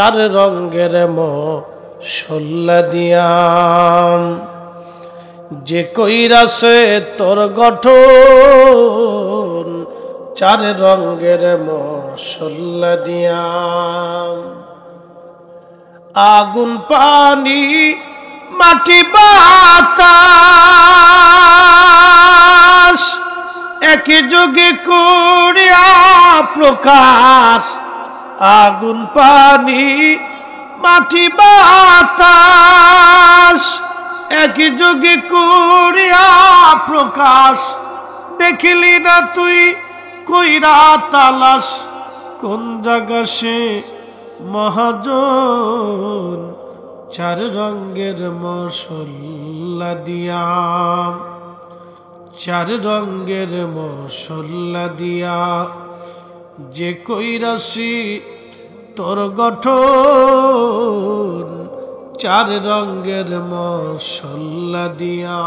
চার রঙের মশলা দিয়াম, যে কইরাছে তোর গঠন চার রঙের মশলা দিয়াম। আগুন পানি মাটি বাতাস একই যোগে করিয়া প্রকাশ। আগুন পানি মাটি বাতাস একই যোগে করিয়া প্রকাশ। দেখিলি না তুই কইরা তালাশ, কোন জায়গা সে মহাজন চার রঙের মশলা দিয়াম, চার রঙের মশলা দিয়া যে কইরাছি তোর গঠন চার রঙের মশলা দিয়া।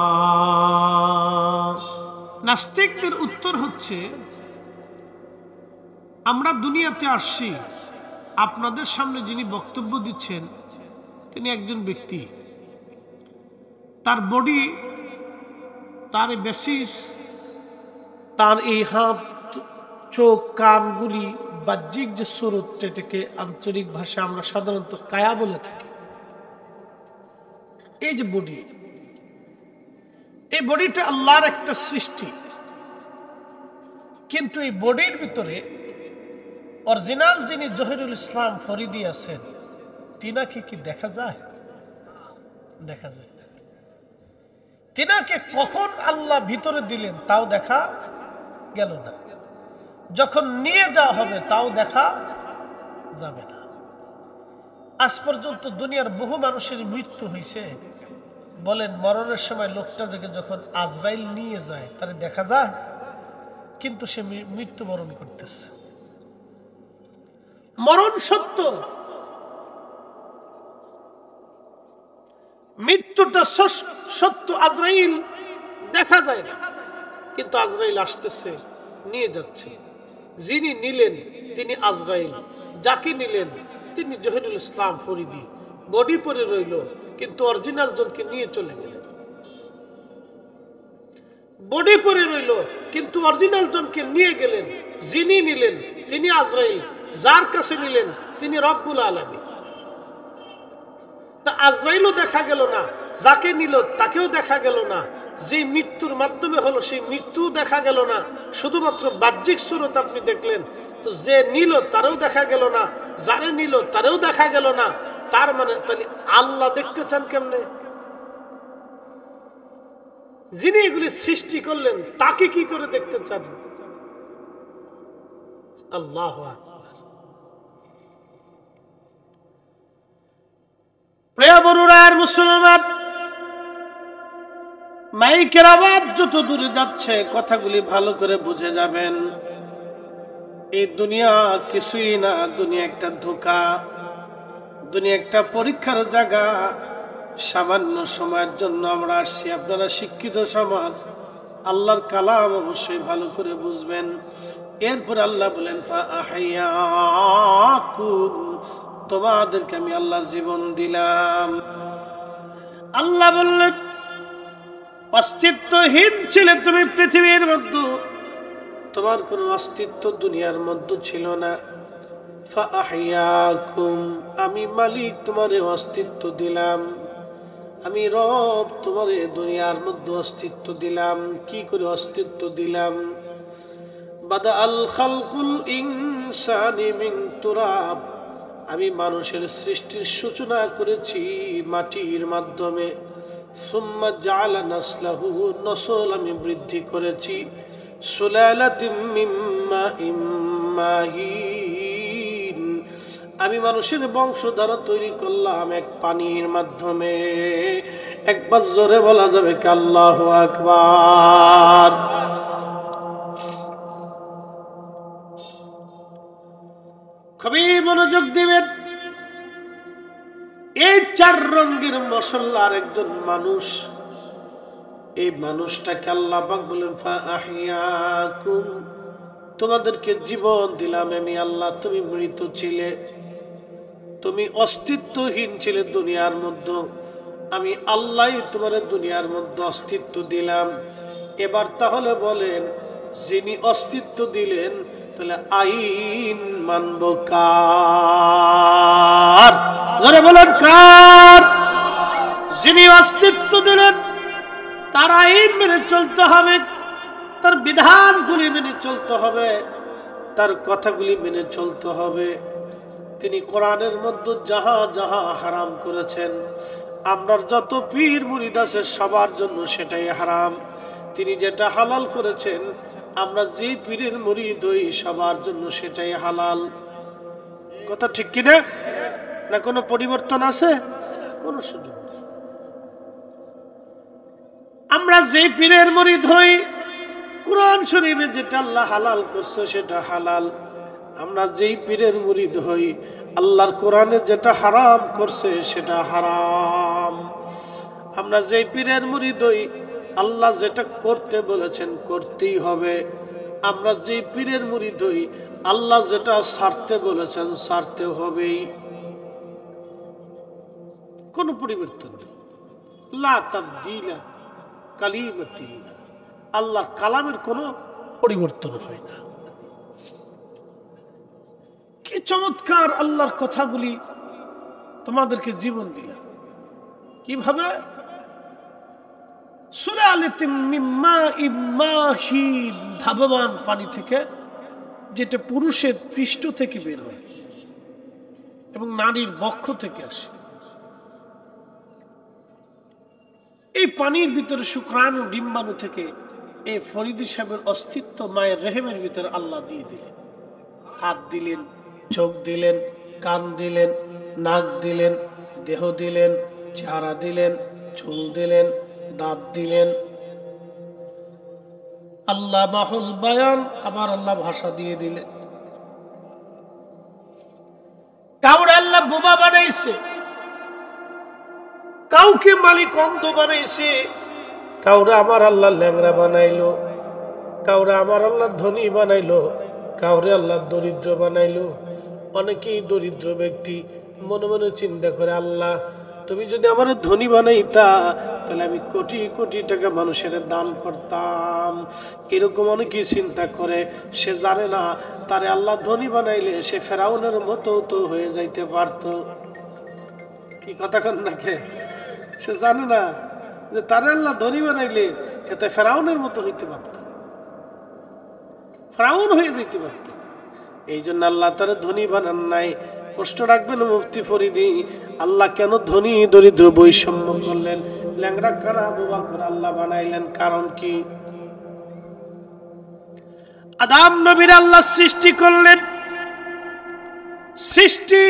নাস্তিকদের উত্তর হচ্ছে, আমরা দুনিয়াতে আসছি, আপনাদের সামনে যিনি বক্তব্য দিচ্ছেন তিনি একজন ব্যক্তি, তার বডি, তার বেসিস, তার এই হাত চোখ কানগুলি বাহ্যিক যে স্বরূপ, এটাকে আঞ্চলিক ভাষায় আমরা সাধারণত কায়া বলে থাকি। এই যে বডি, এই বডিটা আল্লাহর একটা সৃষ্টি, কিন্তু এই বডির ভিতরে অরিজিনাল যিনি জহিরুল ইসলাম ফরিদি আছেন তিনাকে কি দেখা যায়? দেখা যায় না। তিনাকে কখন আল্লাহ ভিতরে দিলেন তাও দেখা গেল না, যখন নিয়ে যাওয়া হবে তাও দেখা যাবে না। আজ পর্যন্ত দুনিয়ার বহু মানুষের মৃত্যু হয়েছে, বলেন মরণের সময় লোকটা যখন আজরাইল নিয়ে যায় তারে দেখা যায়, কিন্তু সে মৃত্যুবরণ করতেছে। মরণ সত্য, মৃত্যুটা সত্য, আজরাইল দেখা যায় না, কিন্তু আজরাইল আসতেছে, নিয়ে যাচ্ছে। যিনি নিলেন তিনি আজরাইল, যাকে নিলেন তিনি জহিরুল ইসলাম ফরিদি। বডি পরে রইল, কিন্তু অরিজিনাল জনকে নিয়ে চলে গেলেন। বডি পরে রইল, কিন্তু অরিজিনাল জনকে নিয়ে গেলেন। যিনি নিলেন তিনি আজরাইল, যার কাছে নিলেন তিনি রব্বুল আলামিন। তা আজরাইলও দেখা গেল না, যাকে নিল তাকেও দেখা গেল না, যে মৃত্যুর মাধ্যমে হলো সেই মৃত্যু দেখা গেল না, শুধুমাত্র বাহ্যিক সুরত আপনি দেখলেন। তো যে নিল তারও দেখা গেল না, যারে নিল তারও দেখা গেল না। তার মানে তাহলে আল্লাহ দেখতে চান কেমনে? যিনি এগুলি সৃষ্টি করলেন তাকে কি করে দেখতে চান? আল্লাহু আকবার। প্রিয় বন্ধুরা আর মুসলমান, মাইকের আওয়াজ যত দূরে যাচ্ছে কথাগুলি ভালো করে বুঝে যাবেন। এই দুনিয়া কিছুই না, দুনিয়া একটা ধোঁকা, দুনিয়া একটা পরীক্ষার জায়গা। সামান্য সময়ের জন্য আমরা আসছি। আপনারা শিক্ষিত সমাজ, আল্লাহর কালাম অবশ্যই ভালো করে বুঝবেন। এরপর আল্লাহ বলেন ফাআহইয়াকুম, তোমাদেরকে আমি আল্লাহ জীবন দিলাম। আল্লাহ বললেন অস্তিত্বহীন ছিলে তুমি পৃথিবীর মধ্যে, তোমার কোনো অস্তিত্ব দুনিয়ার মধ্যে ছিল না। ফাআহইয়াকুম, আমি মালিক তোমারে অস্তিত্ব দিলাম, আমি রব তোমারে দুনিয়ার মধ্যে অস্তিত্ব দিলাম। কি করে অস্তিত্ব দিলাম? বাদা আল খালকুল ইনসানি মিন তুরাব, আমি মানুষের সৃষ্টির সূচনা করেছি মাটির মাধ্যমে। সুম্মা জাআলা নাসলাহু, নসল আমি বৃদ্ধি করেছি। সুলালাতিম মিন মাইম মাহিন, আমি মানুষের বংশধারা তৈরি করলাম এক পানির মাধ্যমে। একবার জোরে বলা যাবে কি আল্লাহু আকবার। খুবই মনোযোগ দিবেন। এই চার রঙের মশলার একজন মানুষ, এই মানুষটাকে আল্লাহ পাক বলেন ফাআহইয়াকুম, তোমাদেরকে জীবন দিলাম আমি আল্লাহ। তুমি মৃত ছিলে, তুমি অস্তিত্বহীন ছিলে দুনিয়ার মধ্যে, আমি আল্লাহ তোমার দুনিয়ার মধ্যে অস্তিত্ব দিলাম। এবার তাহলে বলেন, যিনি অস্তিত্ব দিলেন তাহলে আইন মানব কার? জোরে বলেন কার? যিনি অস্তিত্ব দিলেন তার আইন মেনে চলতে হবে, তার বিধানগুলি মেনে চলতে হবে, তার কথাগুলি মেনে চলতে হবে। তিনি কোরআনের মধ্যে যাহা যাহা হারাম করেছেন, আমরা যত পীর মুরিদ আছে সবার জন্য সেটাই হারাম। তিনি যেটা হালাল করেছেন, আমরা যে পীরের মুরিদ হই সবার জন্য সেটাই হালাল। কথা ঠিক কিনা? না কোনো পরিবর্তন আছে? কোনো সুযোগ নেই। আমরা যে পীরের মুরিদ হই, কোরআন শরীফে যেটা আল্লাহ হালাল করছে সেটা হালাল। আমরা যেই পীরের মুরিদ হই, আল্লাহর কোরআনে যেটা হারাম করছে সেটা হারাম। আমরা যেই পীরের মুরিদ হই, আল্লাহ যেটা করতে বলেছেন করতেই হবে। আমরা যেই পীরের মুরিদ হই, আল্লাহ যেটা ছাড়তে বলেছেন ছাড়তে হবেই। কোনো পরিবর্তন নেই। লা তাবদীলা কালিমাতিল্লাহ, আল্লাহর কালামের কোনো পরিবর্তন হয় না। কি চমৎকার আল্লাহর কথাগুলি তোমাদেরকে জীবন দিলাম। কিভাবে? সুলালাতিম মিন মাইন মাহিন, ধাবমান পানি থেকে, যেটা পুরুষের পৃষ্ঠ থেকে বের হয় এবং নারীর বক্ষ থেকে আসে। এই পানির ভিতরে শুক্রাণু ডিম্বাণু থেকে এই ফরিদি সাহেবের অস্তিত্ব মায়ের রেহেমের ভিতরে আল্লাহ দিয়ে দিলেন। হাত দিলেন, চোখ দিলেন, কান দিলেন, নাক দিলেন, দেহ দিলেন, চেহারা দিলেন, চুল দিলেন, দাঁত দিলেন। আল্লাহ মাহুল বায়ান, আবার আল্লাহ ভাষা দিয়ে দিলেন। কাউরে আল্লাহ বোবা বানাইছে, কাউকে মালিক অন্ধ বানাইছে, কাউরে আমার আল্লাহ ল্যাংড়া বানাইলো, কাউরে আমার আল্লাহ ধনী বানাইলো, কাউরে আল্লাহ দরিদ্র বানাইলো। অনেকেই দরিদ্র ব্যক্তি মনে মনে চিন্তা করে, আল্লাহ তুমি যদি আমার ধনী বানাইতা তাহলে আমি কোটি কোটি টাকা মানুষের দান করতাম। এরকম অনেকেই চিন্তা করে। সে জানে না তারে আল্লাহ ধনী বানাইলে সে ফেরাউনের মতো তো হয়ে যাইতে পারত। কি কথা কন নাকি? সে জানে না যে তারে আল্লাহ ধনী বানাইলে এতে ফেরাউনের মতো হইতে পারত, ফেরাউন হয়ে যেতে পারত। এই জন্য আল্লাহ তারে ধনী বানান নাই। প্রশ্ন রাখবেন মুফতি ফরিদি, আল্লাহ কেন ধনী দরিদ্র বৈষম্য করলেন, ল্যাংড়া কানা বোবা করে আল্লাহ বানাইলেন? কারণ কি? আদম নবীর আল্লাহ সৃষ্টি করলেন। সৃষ্টি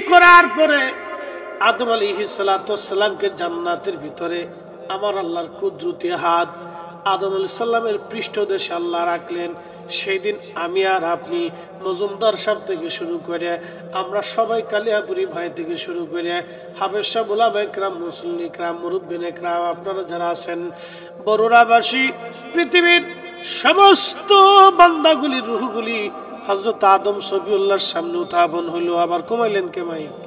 করার পরে আদম আলাইহিস সালাতু ওয়াস সালামকে জান্নাতের ভিতরে আমার আল্লাহর কুদরতি হাত আদম আলাইহিস সালামের পৃষ্ঠদেশে আল্লাহ রাখলেন। সেই দিন আমি আর আপনি, মজুমদার সাহেব থেকে শুরু করে আমরা সবাই, কালিয়াপুরি ভাই থেকে শুরু করে হাফেজ সাহেব, ওলামা ইকরাম, মুসল্লি ইকরাম, মুরব্বিন ইকরাম, আপনারা যারা আছেন, বরুরাবাসী, পৃথিবীর সমস্ত বান্দাগুলির রূহগুলি হযরত আদম সফিউল্লাহর সামনে উত্থাপন হইল। আবার কমাইলেন কে মাইক?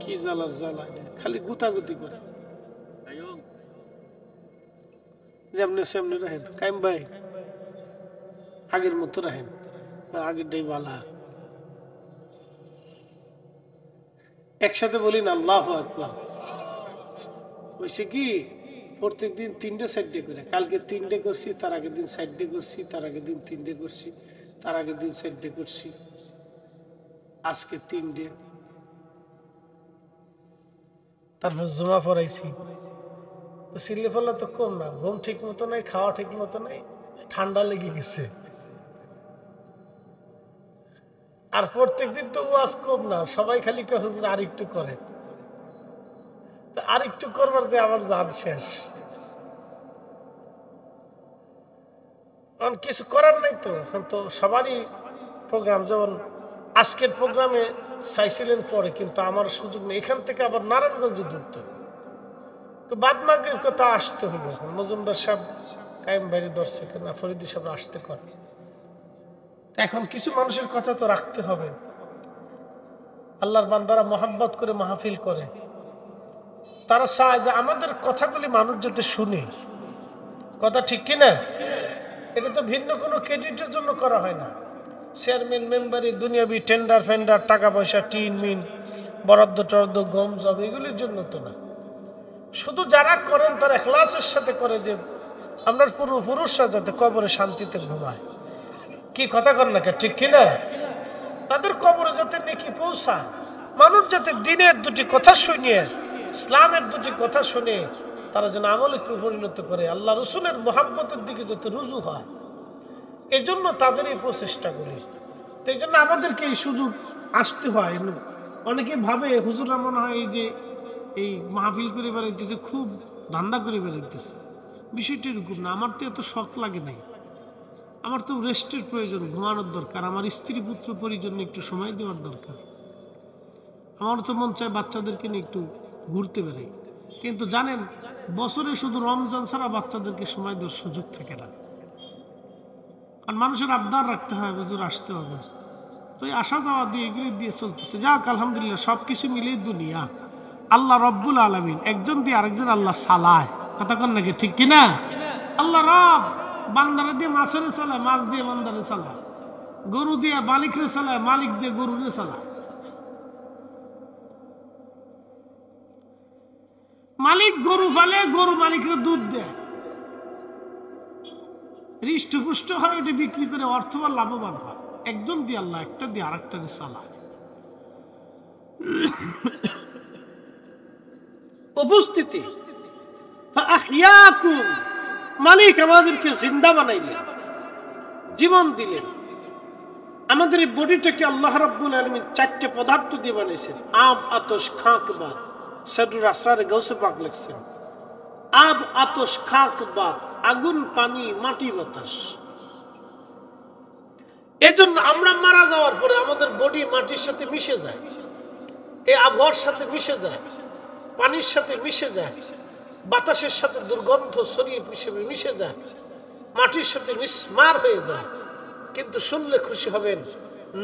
কি জ্বালার জ্বালা, খালি গুতাগুতি করে। যেমনি সেমনি রাখেন কাইম ভাই, আগের মতো রাখেন, আগেরটাই বালা। একসাথে বলি না আল্লাহু আকবার। বলছে কি প্রত্যেকদিন 3টে 4টে করে, কালকে 3টে করছি, তার আগের দিন 4টে করছি, তার আগের দিন 3টে করছি, তার আগের দিন 4টে করছি, আজকে 3টে। তারপর জমা পড়াইছি। তো সিল্লি ফেলা তো কম না, ঘুম ঠিক মতো নাই, খাওয়া ঠিক মতো নাই, ঠান্ডা লেগে গেছে। আর প্রত্যেকদিন তো ওয়াজ কম না, সবাই খালি কে হুজুর আরেকটু করে, আরেকটু করবার যে আমার জান শেষ। কিছু করার নাই তো। এখন তো সবারই প্রোগ্রাম, যেমন আজকের প্রোগ্রামে চাইছিলেন পরে, কিন্তু আমার সুযোগ নেই। এখান থেকে আবার নারায়ণগঞ্জে দূরত, তো বাদমাগের কথা আসতে হইব। মজুমদার সাহেব কায়েম বাইরে দর্শক না, ফরিদি সাহেব আসতে করে। এখন কিছু মানুষের কথা তো রাখতে হবে। আল্লাহর বান্দারা মহাব্বত করে মাহফিল করে, তারা চায় যে আমাদের কথাগুলি মানুষ যাতে শুনে। কথা ঠিক কিনা? এটা তো ভিন্ন কোনো ক্রেডিটের জন্য করা হয় না। চেয়ারম্যান মেম্বারি দুনিয়াবি টেন্ডার ফেন্ডার টাকা পয়সা টিন মিন বরাদ্দ টরাদ্দ গম জব এগুলির জন্য তো না। শুধু যারা করেন তারা ইখলাসের সাথে করে যে আমরা পুরুষরা যাতে কবরে শান্তিতে ঘুমায়। কি কথা কর না ঠিক কিনা? তাদের কবরে যাতে নেকি পৌঁছায়, মানুষ যাতে দিনের দুটি কথা শুনিয়ে ইসলামের দুটি কথা শুনে তারা যেন আমলে পরিণত করে, আল্লাহ রসুলের মহাব্বতের দিকে যাতে রুজু হয়, এই জন্য তাদের এই প্রচেষ্টাগুলি। তো এই জন্য আমাদেরকে এই সুযোগ আসতে হয়। অনেকে ভাবে হুজুররা মনে হয় এই যে এই মাহফিল করে বেড়াইতেছে, খুব ধান্দা করে বেড়াইতেছে। বিষয়টি এরকম না। আমার তো এত শখ লাগে নাই। আমার তো রেস্টের প্রয়োজন, ঘুমানোর দরকার, আমার স্ত্রী পুত্র পরিজনে একটু সময় দেওয়ার দরকার। আমার তো মন চায় বাচ্চাদেরকে নিয়ে একটু ঘুরতে বেড়াই। কিন্তু জানেন, বছরে শুধু রমজান ছাড়া বাচ্চাদেরকে সময় দেওয়ার সুযোগ থাকে না। আর মানুষের আবদার রাখতে হয়, হুজুর আসতে হবে। তো এই আসা যাওয়া দিয়ে এগুলি দিয়ে চলতেছে। যাক আলহামদুলিল্লাহ, সব কিছু মিলেই দুনিয়া। আল্লাহ রব্বুল আলামিন, একজন দিয়ে আরেকজন আল্লাহ চালায়। কথা কন নাকি ঠিক কিনা? আল্লাহ রব বান্দারে দিয়ে মাছেরে চালায়, মাছ দিয়ে বান্দারে চালায়, গরু দিয়ে মালিকরে চালায়, মালিক দিয়ে গরুরে চালায়। মালিক গরু ফালে, গরু মালিকরে দুধ দেয়, হৃষ্টপুষ্ট হয়, ওটা বিক্রি করে অর্থবান লাভবান হয়। একজন দিয়ে আল্লাহ একটা দিয়ে আরেকটারে চালায়। উপস্থিতি মালিক আমাদেরকে জিন্দা বানাইলেন, জীবন দিলেন। আমাদের এই বডিটাকে আল্লাহ রাব্বুল আলামিন চারটে পদার্থ দিয়ে বানাইছেন। আব, আতশ, খাক, বাত। সাদুর আসরারে গাউসে পাক লিখছেন, আব, আতশ, খাক, বাত, আগুন, পানি, মাটি, বাতাস। এজন্য আমরা মারা যাওয়ার পরে আমাদের বডি মাটির সাথে মিশে যায়, এই আবহাওয়ার সাথে মিশে যায়, পানির সাথে মিশে যায়, বাতাসের সাথে দুর্গন্ধ ছড়িয়ে মিশে যায়, মাটির সাথে মিসমার হয়ে যায়। কিন্তু শুনলে খুশি হবেন,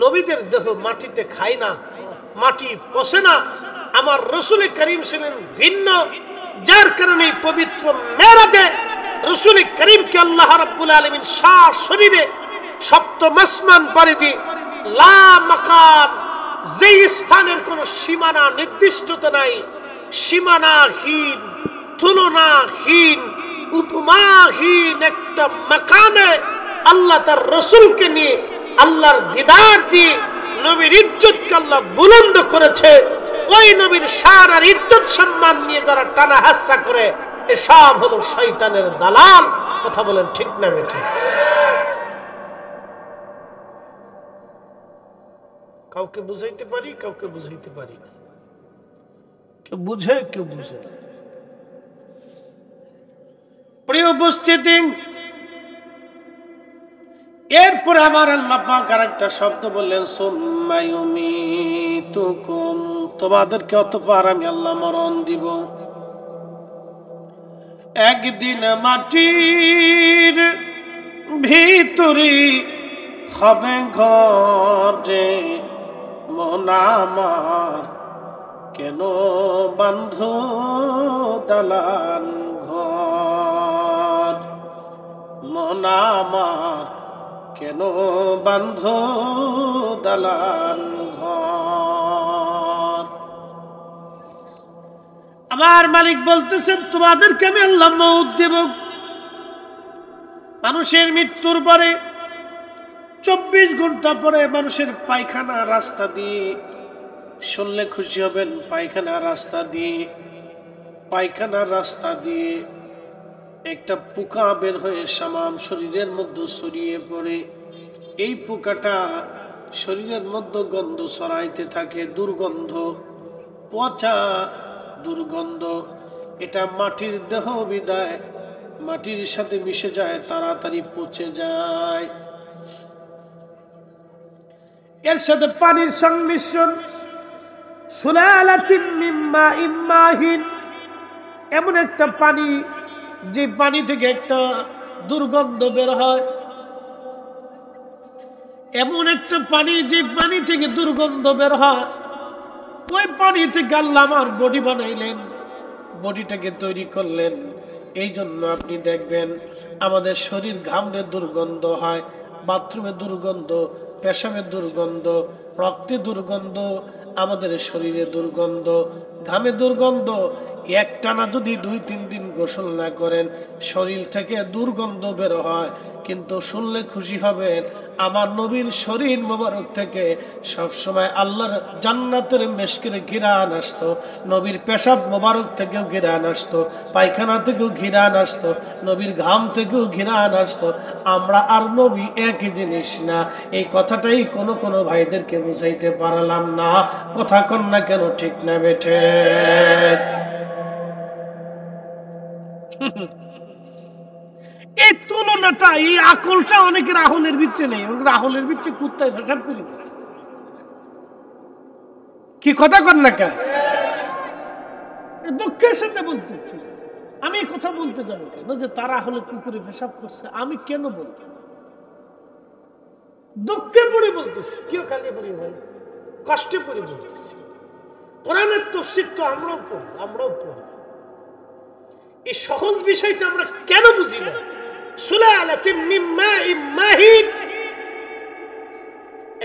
নবীদের দেহ মাটিতে খায় না, মাটি পচে না। আমার রাসূল করিম ছিলেন ভিন্ন, যার কারণে পবিত্র মেরাজে রাসূল করিমকে আল্লাহ রাব্বুল আলামিন সারা শরীরে সপ্তম আসমান পাড়ি দিয়ে লা মাকান, যেই স্থানের কোনো সীমানা নির্দিষ্টতা নাই, সীমানাহীন, তুলনাহীন, উপমাহীন একটা মাকানে আল্লাহ তার রাসূলকে নিয়ে আল্লাহর দিদার দিয়ে নবীর ইজ্জতকে আল্লাহ বুলন্দ করেছে। ওই নবীর শান ইজ্জত সম্মান নিয়ে যারা টানা হাসরা করে, এসব হলো শয়তানের দালাল। কথা বলেন ঠিক না বেঠিক? কাউকে বুঝাইতে পারি, কাউকে বুঝাইতে পারি না। কেউ বুঝে, কেউ বুঝে না। প্রিয় উপস্থিতি, এরপরে আমার আল্লাহ পাক আরেকটা শব্দ বললেন, সুম্মা ইউমিতুকুম, তোমাদেরকে অতঃপর আমি আল্লাহ মরণ দিব। একদিন মাটির ভিতরে হবে ঘরে, মন আমার কেন বান্ধ দালান ঘর, মন আমার কেন বান্ধ দালান ঘর। আমার মালিক বলতেছেন, তোমাদেরকে আমি আল্লাহ মউত দেব। মানুষের মৃত্যুর পরে 24 ঘন্টা পরে মানুষের পায়খানা রাস্তা দিয়ে, শুনলে খুশি হবেন, পায়খানা রাস্তা দিয়ে একটা পোকা বের হয়ে সামাম শরীরের মধ্যে ছড়িয়ে পড়ে। এই পোকাটা শরীরের মধ্যে গন্ধ ছড়াইতে থাকে, দুর্গন্ধ, পচা দুর্গন্ধ। এটা মাটির দেহ বিদায়, মাটির সাথে মিশে যায়, তাড়াতাড়ি পচে যায়। এর সাথে পানির সংমিশ্রণ, সুলালাতিন মিন মাইন মাহিন, এমন একটা পানি যে পানি থেকে একটা দুর্গন্ধ বের হয়, এমন একটা পানি যে পানি থেকে দুর্গন্ধ বের হয়। ওই পানি থেকে আল্লাহ আমার বডি বানাইলেন, বডিটাকে তৈরি করলেন। এই জন্য আপনি দেখবেন আমাদের শরীর ঘামলে দুর্গন্ধ হয়, বাথরুমে দুর্গন্ধ, পেশাবে দুর্গন্ধ, রক্তে দুর্গন্ধ, আমাদের শরীরে দুর্গন্ধ, ঘামে দুর্গন্ধ। একটানা যদি 2-3 দিন গোসল না করেন শরীর থেকে দুর্গন্ধ বের হয়। কিন্তু শুনলে খুশি হবেন, আমার নবীর শরীর মোবারক থেকে সবসময় আল্লাহর জান্নাতের মেশকের ঘিরান আসতো, নবীর পেশাব মোবারক থেকেও ঘিরান আসতো, পায়খানা থেকেও ঘিরান আসতো, নবীর ঘাম থেকেও ঘিরান আসতো। আমরা আর নবী একই জিনিস না, এই কথাটাই কোনো কোনো ভাইদেরকে বুঝাইতে পারলাম না। কথা কন না কেন, ঠিক না বেঠে? এই তুলনাটা, এই আকলটা অনেকের আহলের ভিতরে নেই। আহলের ভিতরে কুত্তায় ফেসাব করে দিচ্ছে। কি কথা কন না কেন? দুঃখের সাথে বলছি, আমি কথা বলতে যাবো কেন যে তারা হলে কুকুরে পেশাব করছে? আমি কেন বলবো? দুঃখে পড়ে বলতেছি, কেউ খালি পড়ি ভাই, কষ্টে পড়ে বলতেছি। কোরআনের তাফসীর তো আমরাও পড়ি। এই সহজ বিষয়টা আমরা কেন বুঝি না? সুলালাতিন মিন মাইন মাহিন,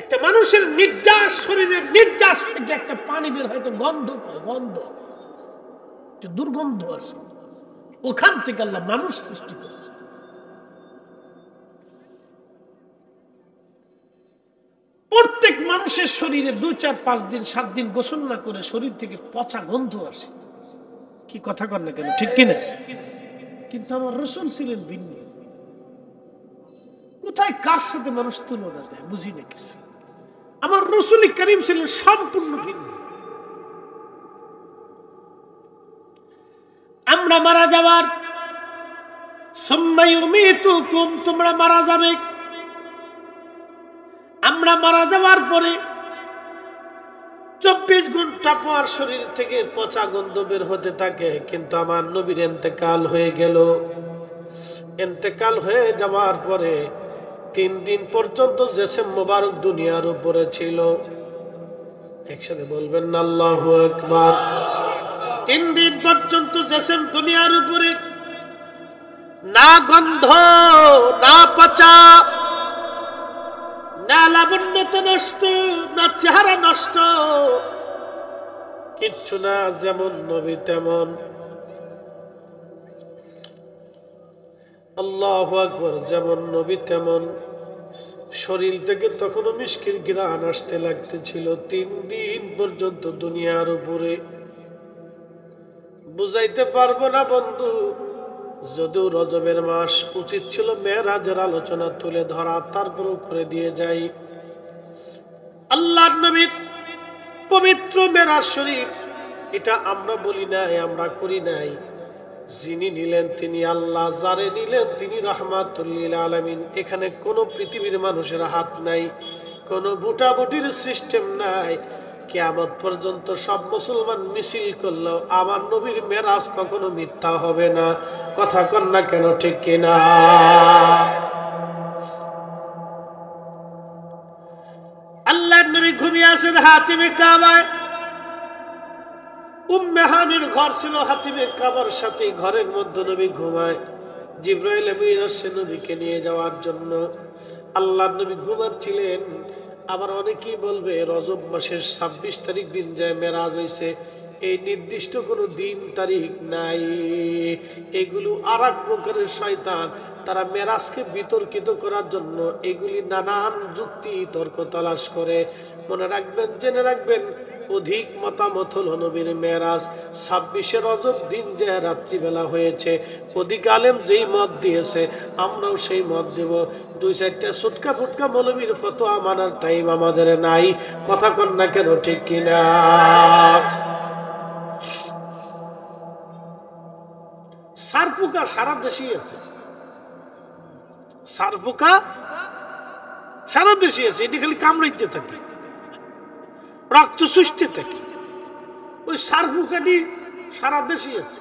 একটা মানুষের নির্যাস, শরীরের নির্যাস থেকে একটা পানি বের হয়, তো গন্ধ, দুর্গন্ধ আসে। ওখান থেকে আল্লাহ মানুষ সৃষ্টি করছে। প্রত্যেক মানুষের শরীরে 2-4-5 দিন 7 দিন গোসল না করে শরীর থেকে পচা গন্ধ আসে। কি কথা কর না কেন, ঠিক কিনা? কিন্তু আমার রাসূল ছিলেন ভিন্ন। কোথায় কার সাথে মানুষ তুলনা দেয় বুঝি না কিছু। আমার রাসূল করিম ছিলেন সম্পূর্ণ ভিন্ন। আমরা মারা যাওয়ার, সুম্মা ইউমিতুকুম, তোমরা মারা যাবে। আমরা মারা যাওয়ার পরে 24 ঘন্টা পর শরীর থেকে পচা গন্ধ বের হতে থাকে। কিন্তু আমার নবীর ইন্তেকাল হয়ে গেল। ইন্তেকাল হয়ে যাওয়ার পরে 3 দিন পর্যন্ত জিসম মোবারক দুনিয়ার উপরে ছিল। একসাথে বলবেন না আল্লাহু আকবার। 3 দিন পর্যন্ত জিসম দুনিয়ার উপরে, না গন্ধ, না পচা, না লাবণ্যতা নষ্ট, না চেহারা নষ্ট, কিচ্ছু না। যেমন নবী তেমন। আল্লাহু আকবার। যেমন নবী তেমন। শরীর থেকে তখনও মিশকির ঘ্রাণ আসতে লাগতেছিল। 3 দিন পর্যন্ত দুনিয়ার উপরে। বুঝাইতে পারবো না বন্ধু। যদিও রজবের মাস, উচিত ছিল মেরাজের আলোচনা তুলে ধরা, তারপরও করে দিয়ে যাই। আল্লাহর নবীর পবিত্র মেরাজ শরীফ, এটা আমরা বলি নাই, আমরা করি নাই। যিনি নিলেন তিনি আল্লাহ, যারে নিলেন তিনি রাহমাতুল লিল আলামিন। এখানে কোনো পৃথিবীর মানুষের হাত নাই, কোনো বুটাবুটির সিস্টেম নাই। কিয়ামত পর্যন্ত সব মুসলমান মিছিল করলেও আমার নবীর মেরাজ কখনো মিথ্যা হবে না। কথা কন না কেন, ঠিক কিনা? আল্লাহর নবী ঘুমিয়ে আছেন হাতিমে কাবায়। উম্মে হানির ঘর ছিল হাতিমে কাবার সাথে। ঘরের মধ্যে নবী ঘুমায়। জিবরাইল আমিন আসছে নবীকে নিয়ে যাওয়ার জন্য। আল্লাহর নবী ঘুমাচ্ছিলেন। আবার অনেকেই বলবে রজব মাসের 26 তারিখ দিন যায় মেরাজ হয়েছে। এই নির্দিষ্ট কোনো দিন তারিখ নাই। এগুলো আর এক প্রকারের শয়তান। তারা মেরাজকে বিতর্কিত করার জন্য এগুলি নানান যুক্তি তর্ক তালাশ করে। মনে রাখবেন, জেনে রাখবেন, অধিক মতামত হলো নবীর মেরাজ 26শে রজব দিন যে রাত্রিবেলা হয়েছে। অধিক আলেম যেই মত দিয়েছে আমরাও সেই মত দেব। 2-4টা সুটকা ফুটকা মৌলবীর ফতোয়া মানার টাইম আমাদের নাই। কথা কন না কেন, ঠিক কিনা? সারপুকা সারা দেশেই আছে। সারপুকা সারা দেশে আছে। এটি খালি কামড়াইতে থাকে, রক্ত সুষ্ঠে থাকে। ওই সারপুকাটি সারা দেশে আছে,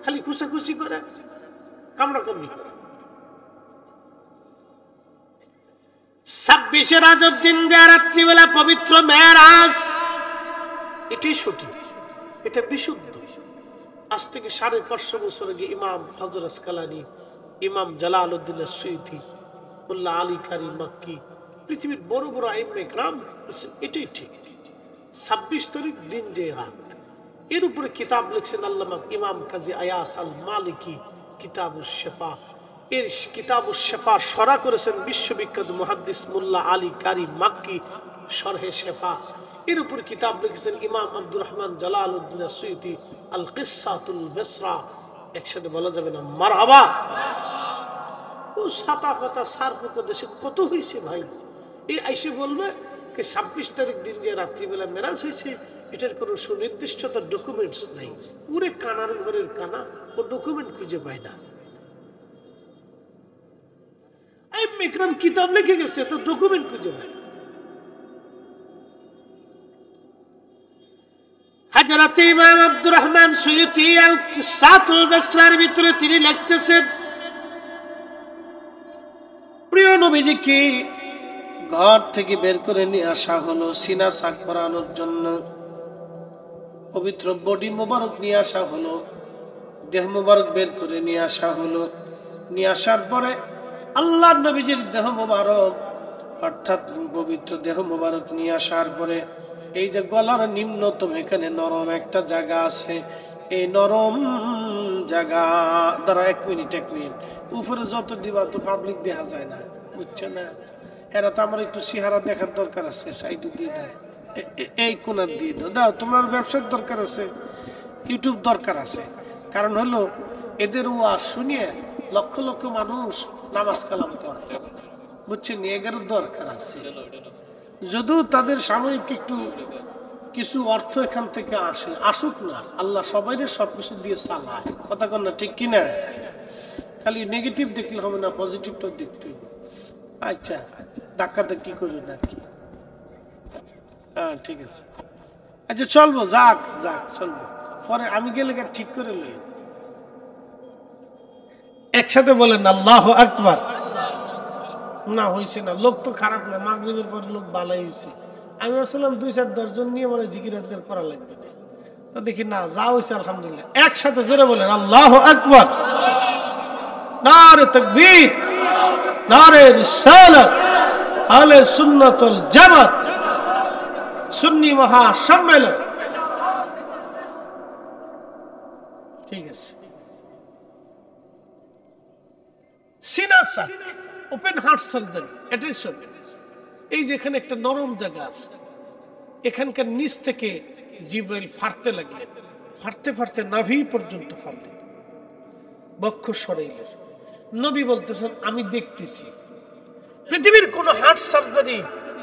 খালি খুশাখুশি করে, কামড়াকামড়ি করে। 26শে রজব দিন যে রাত্রিবেলা পবিত্র মেরাজ, এটাই সঠিক, এটা বিশুদ্ধ। আজ থেকে 550 বছর আগে ইমাম হযরত আসকালানি, ইমাম জালালউদ্দিন আসসুয়ুতি, মুল্লা আলী কারি মাক্কি, পৃথিবীর বড় বড় আইম্মে کرام এটাই ঠিক। 26 তারিখ দিন যে রাত, এর উপরে কিতাব লিখছেন আল্লামা ইমাম কাজী আয়াস আল মালিকি কিতাবুশ শিফা। এর কিতাবুশ শিফার শরহ করেছেন বিশ্ববিখ্যাত মুহাদ্দিস মুল্লা আলী কারি মাক্কি শরহে শিফা। এর উপর কিতাব লিখেছেন ইমাম আব্দুর রহমান জালালউদ্দিন আসসুয়ুতি আল কিসসাতুল বিসরা। একসাথে বলা যাবে না মারহাবা। ও ছাতা পাতা সার পোকা দেশে কত হয়েছে ভাই, এই আইসে বলবে 26 তারিখ দিন যে রাত্রিবেলা মেরাজ হয়েছে, এটার কোনো সুনির্দিষ্ট ডকুমেন্টস নাই। পুরে কানার ঘরের কানা, ও ডকুমেন্ট খুঁজে পায় না। আইম্মে کرام কিতাব লিখে গেছে, তো ডকুমেন্ট খুঁজে পায় না। হযরত ইমাম আব্দুর রহমান সুয়ুতি আল কিসসাতুল বিসরার ভিতরে তিনি লিখতেছেন, প্রিয় নবীজিকে ঘর থেকে বের করে নিয়ে আসা হলো সিনা সাক করানোর জন্য। পবিত্র বডি মোবারক নিয়ে আসা হলো, দেহ মোবারক বের করে নিয়ে আসা হলো। নিয়ে আসার পরে আল্লাহর নবীজির দেহ মোবারক অর্থাৎ পবিত্র দেহ মোবারক নিয়ে আসার পরে এই যে গলার নিম্নতম এখানে নরম একটা জায়গা আছে, এই নরম জায়গা দ্বারা এক মিনিট উপরে যত দিবা তো পাবলিক দেখা যায় না, বুঝছো না? এরা তো আমার একটু চেহারা দেখার দরকার আছে, সাইডে দিয়ে দাও, এই কোনার দিয়ে দাও, দাও তোমার ব্যবসার দরকার আছে, ইউটিউব দরকার আছে। কারণ হলো এদের ওয়াজ শুনিয়ে লক্ষ লক্ষ মানুষ নামাজ কালাম করে, বুঝছেন? এগারোর দরকার আছে। যদিও তাদের সাময়িক একটু কিছু অর্থ এখান থেকে আসে, আসুক না, আল্লাহ সবাই সবকিছু দিয়ে চালায়, কথা কন না, ঠিক কিনা? খালি নেগেটিভ দেখলে হবে না, পজিটিভটাও দেখতে হবে। আচ্ছা, ধাক্কা ধাক্কি করবেন আর কি, হ্যাঁ ঠিক আছে। আচ্ছা চলবো, যাক যাক চলবো, পরে আমি গেলে ঠিক করে লই। একসাথে বলেন আল্লাহু আকবার। না হইছে না, লোক তো খারাপ না, মাগরিবের পরে লোক ভালোই হয়েছে। আমি ভাবছিলাম 2-4-10 জন নিয়ে মানে জিকির আজকার করা লাগবে না, তো দেখি না, যা হয়েছে আলহামদুলিল্লাহ। একসাথে জোরে বলেন আল্লাহু আকবার। নারে তাকবীর, নারে রিসালাত, আহলে সুন্নাত ওয়াল জামাত, সুন্নি মহাসম্মেলন। ঠিক আছে। সিনা সাক, ওপেন হার্ট সার্জারি, এটাই সব। এই যেখানে একটা নরম জায়গা আছে, এখানকার নিচ থেকে জিব্রাইল ফাড়তে লাগলেন, ফাড়তে ফাড়তে নাভি পর্যন্ত ফাড়লেন, বক্ষ সরাইলেন। নবী বলতেছেন আমি দেখতেছি। পৃথিবীর কোন হার্ট সার্জারি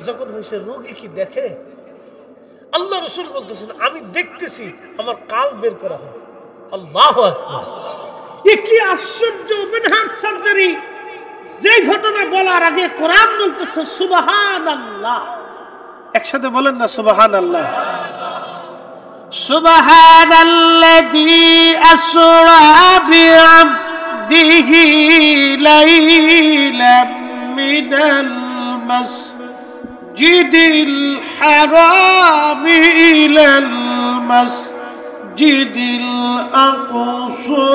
যখন হয়েছে রোগী কি দেখে? আল্লাহ রাসূল বলতেছেন আমি দেখতেছি, আমার কাল বের করা হবে। আল্লাহু আকবার। এ কি আশ্চর্য ওপেন হার্ট সার্জারি! যে ঘটনা বলার আগে কোরআন বলতেছে সুবহানাল্লাহ। একসাথে বলেন না সুবহানাল্লাহ। সুবহানাল্লাযী আসরা বিআবদিহি লাইলাম মিনাল মাসজিদিল হারাম ইলাল মাসজিদিল আকসা।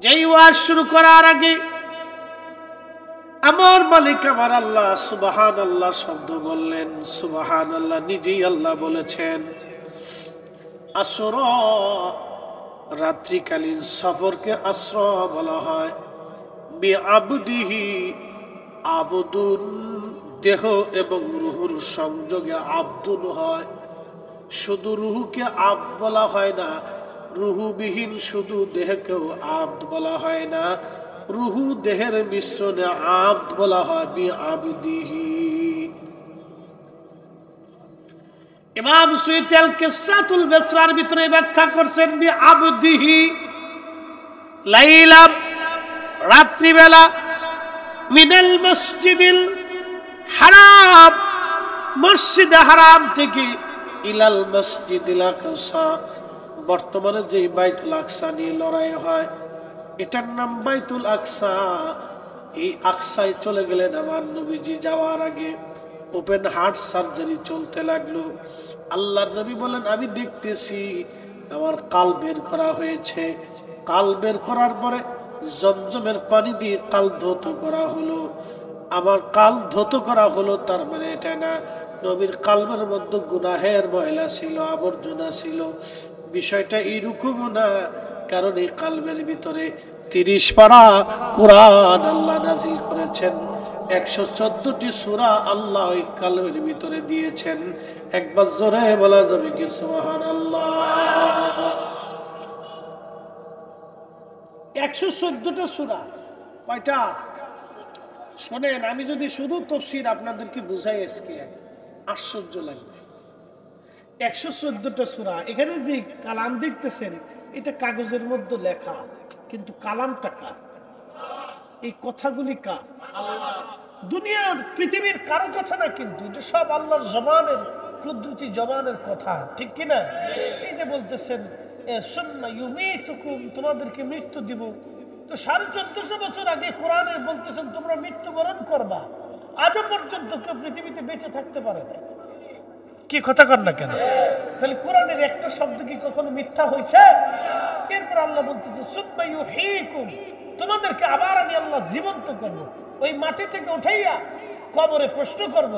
যেই ওয়াজ শুরু করার আগে আমার মালিক আমার আল্লাহ সুবহানাল্লাহ শব্দ বললেন। সুবহানাল্লাহ নিজেই আল্লাহ বলেছেন। আসরা, রাত্রিকালীন সফরকে আসরা বলা হয়। বিআবদিহি, আবদুন দেহ এবং রুহুর সংযোগে আব্দুন হয়। শুধু রুহুকে আব্দ বলা হয় না, রুহুবিহীন শুধু দেহকেও আব্দ বলা হয় না, রুহু দেহের মিশ্রণে আব্দ বলা হয়। বিআবদিহি। ইমাম সুয়ুতি আল কিসসাতুল বিসরার ভিতরে ব্যাখ্যা করছেন বিআবদিহি লাইলা, রাত্রিবেলা, মিনাল মসজিদিল হারাম, মসজিদে হারাম থেকে, ইলাল মসজিদিল আকসা, বর্তমানে যে বাইতুল আকসা নিয়ে লড়াই হয়, এটার নাম বাইতুল আকসা। এই আকসায় চলে গেলেন আমার নবীজি। যাওয়ার আগে ওপেন হার্ট সার্জারি চলতে লাগলো। আল্লাহর নবী বলেন, আমি দেখতেছি আমার কাল বের করা হয়েছে। কাল বের করার পরে জমজমের পানি দিয়ে কাল ধৌত করা হলো। আমার কাল ধৌত করা হলো, তার মানে এটা না নবীর কালবের মধ্যে গুনাহের ময়লা ছিল, আবর্জনা ছিল। বিষয়টা এইরকম না, কারণ এই কালবের ভিতরে 30 পারা কোরআন আল্লাহ নাজিল করেছেন। 114টি সূরা আল্লাহ ওই কালবের ভিতরে দিয়েছেন। একবার জোরে বলা যাবে কি সুবহানাল্লাহ? 114টা সূরা। কয়টা? শোনেন, আমি যদি শুধু তাফসীর আপনাদেরকে বুঝাই আজকে আশ্চর্য লাগবে। 114টা সূরা। এখানে যে কালাম দেখতেছেন এটা কাগজের মধ্যে লেখা, কিন্তু কালামটা কার? এই কথাগুলি কার? দুনিয়ার পৃথিবীর কারো কথা না, কিন্তু এটা সব আল্লাহর জবানের, কুদরতি জবানের কথা, ঠিক কিনা? এই যে বলতেছেন সুম্মা ইউমীতুকুম, তোমাদেরকে মৃত্যু দিব। তো 1450 বছর আগে কোরআনে বলতেছেন তোমরা মৃত্যুবরণ করবা। আজও পর্যন্ত কেউ পৃথিবীতে বেঁচে থাকতে পারে না। কি কথা কর না কেন? তাহলে কোরআনের একটা শব্দ কি কখনো মিথ্যা হয়েছে? এরপর আল্লাহ বলতেছে সুম্মা ইউহয়ীকুম, তোমাদেরকে আবার আমি আল্লাহ জীবন্ত করব। ওই মাটি থেকে উঠাইয়া কবরে প্রশ্ন করব,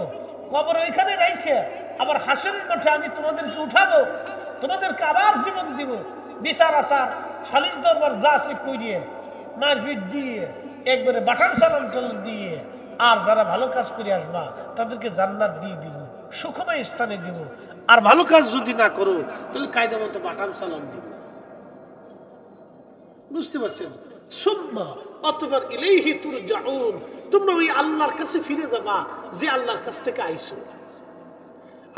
কবরে ওইখানে রাইখে আবার হাসরের মাঠে আমি তোমাদেরকে উঠাবো, তোমাদেরকে আবার জীবন দিব। বিচার আচার সালিশ দরবার যা আছে কইরিয়ে মারপিট দিয়ে একবারে বাটাম সালাম টালাম দিয়ে, আর যারা ভালো কাজ করে আসবা তাদেরকে জান্নাত দিয়ে দিব, সুখময় স্থানে দিব। আর ভালো কাজ যদি না করো তাহলে কায়দা মতো বাটাম সালাম দিব। বুঝতে পারছেন? সুম্মা অতঃপর ইলাইহি তুরজাউন, তোমরা ওই আল্লাহর কাছে ফিরে যাবা যে আল্লাহর কাছ থেকে আইছো।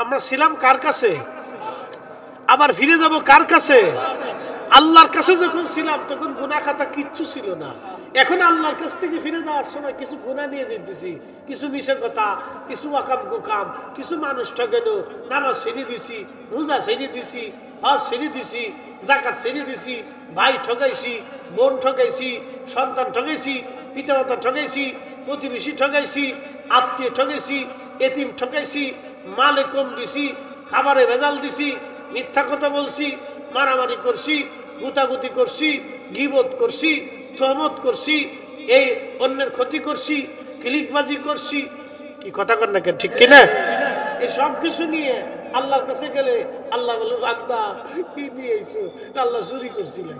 আমরা ছিলাম কার কাছে? আবার ফিরে যাব কার কাছে? আল্লাহর কাছে। যখন ছিলাম তখন গুনাহ খাতা কিচ্ছু ছিল না। এখন আল্লাহর কাছ থেকে ফিরে যাওয়ার সময় কিছু গুনাহ নিয়ে দিতেছি, কিছু মিশে কথা, কিছু ওয়াকাম কুকাম, কিছু মানুষ ঠকানো, নামাজ ছেড়ে দিছি, রোজা ছেড়ে দিছি, হজ ছেড়ে দিছি, যাকাত ছেড়ে দিছি, ভাই ঠকাইছি, বোন ঠকাইছি, সন্তান ঠকাইছি, পিতামাতা ঠকাইছি, প্রতিবেশী ঠকাইছি, আত্মীয় ঠকাইছি, এতিম ঠকাইছি, মালে কম দিছি, খাবারে ভেজাল দিছি, মিথ্যা কথা বলছি, মারামারি করছি, গুতাগুতি করছি, গীবত করছি, তহমত করছি, এই অন্যের ক্ষতি করছি, ক্লিকবাজি করছি। কি কথা কর না, ঠিক কিনা? এই সব কিছু নিয়ে আল্লাহর কাছে গেলে আল্লাহ বলে, বান্দা কি নিয়ে এসো? আল্লাহ চুরি করছিলেন।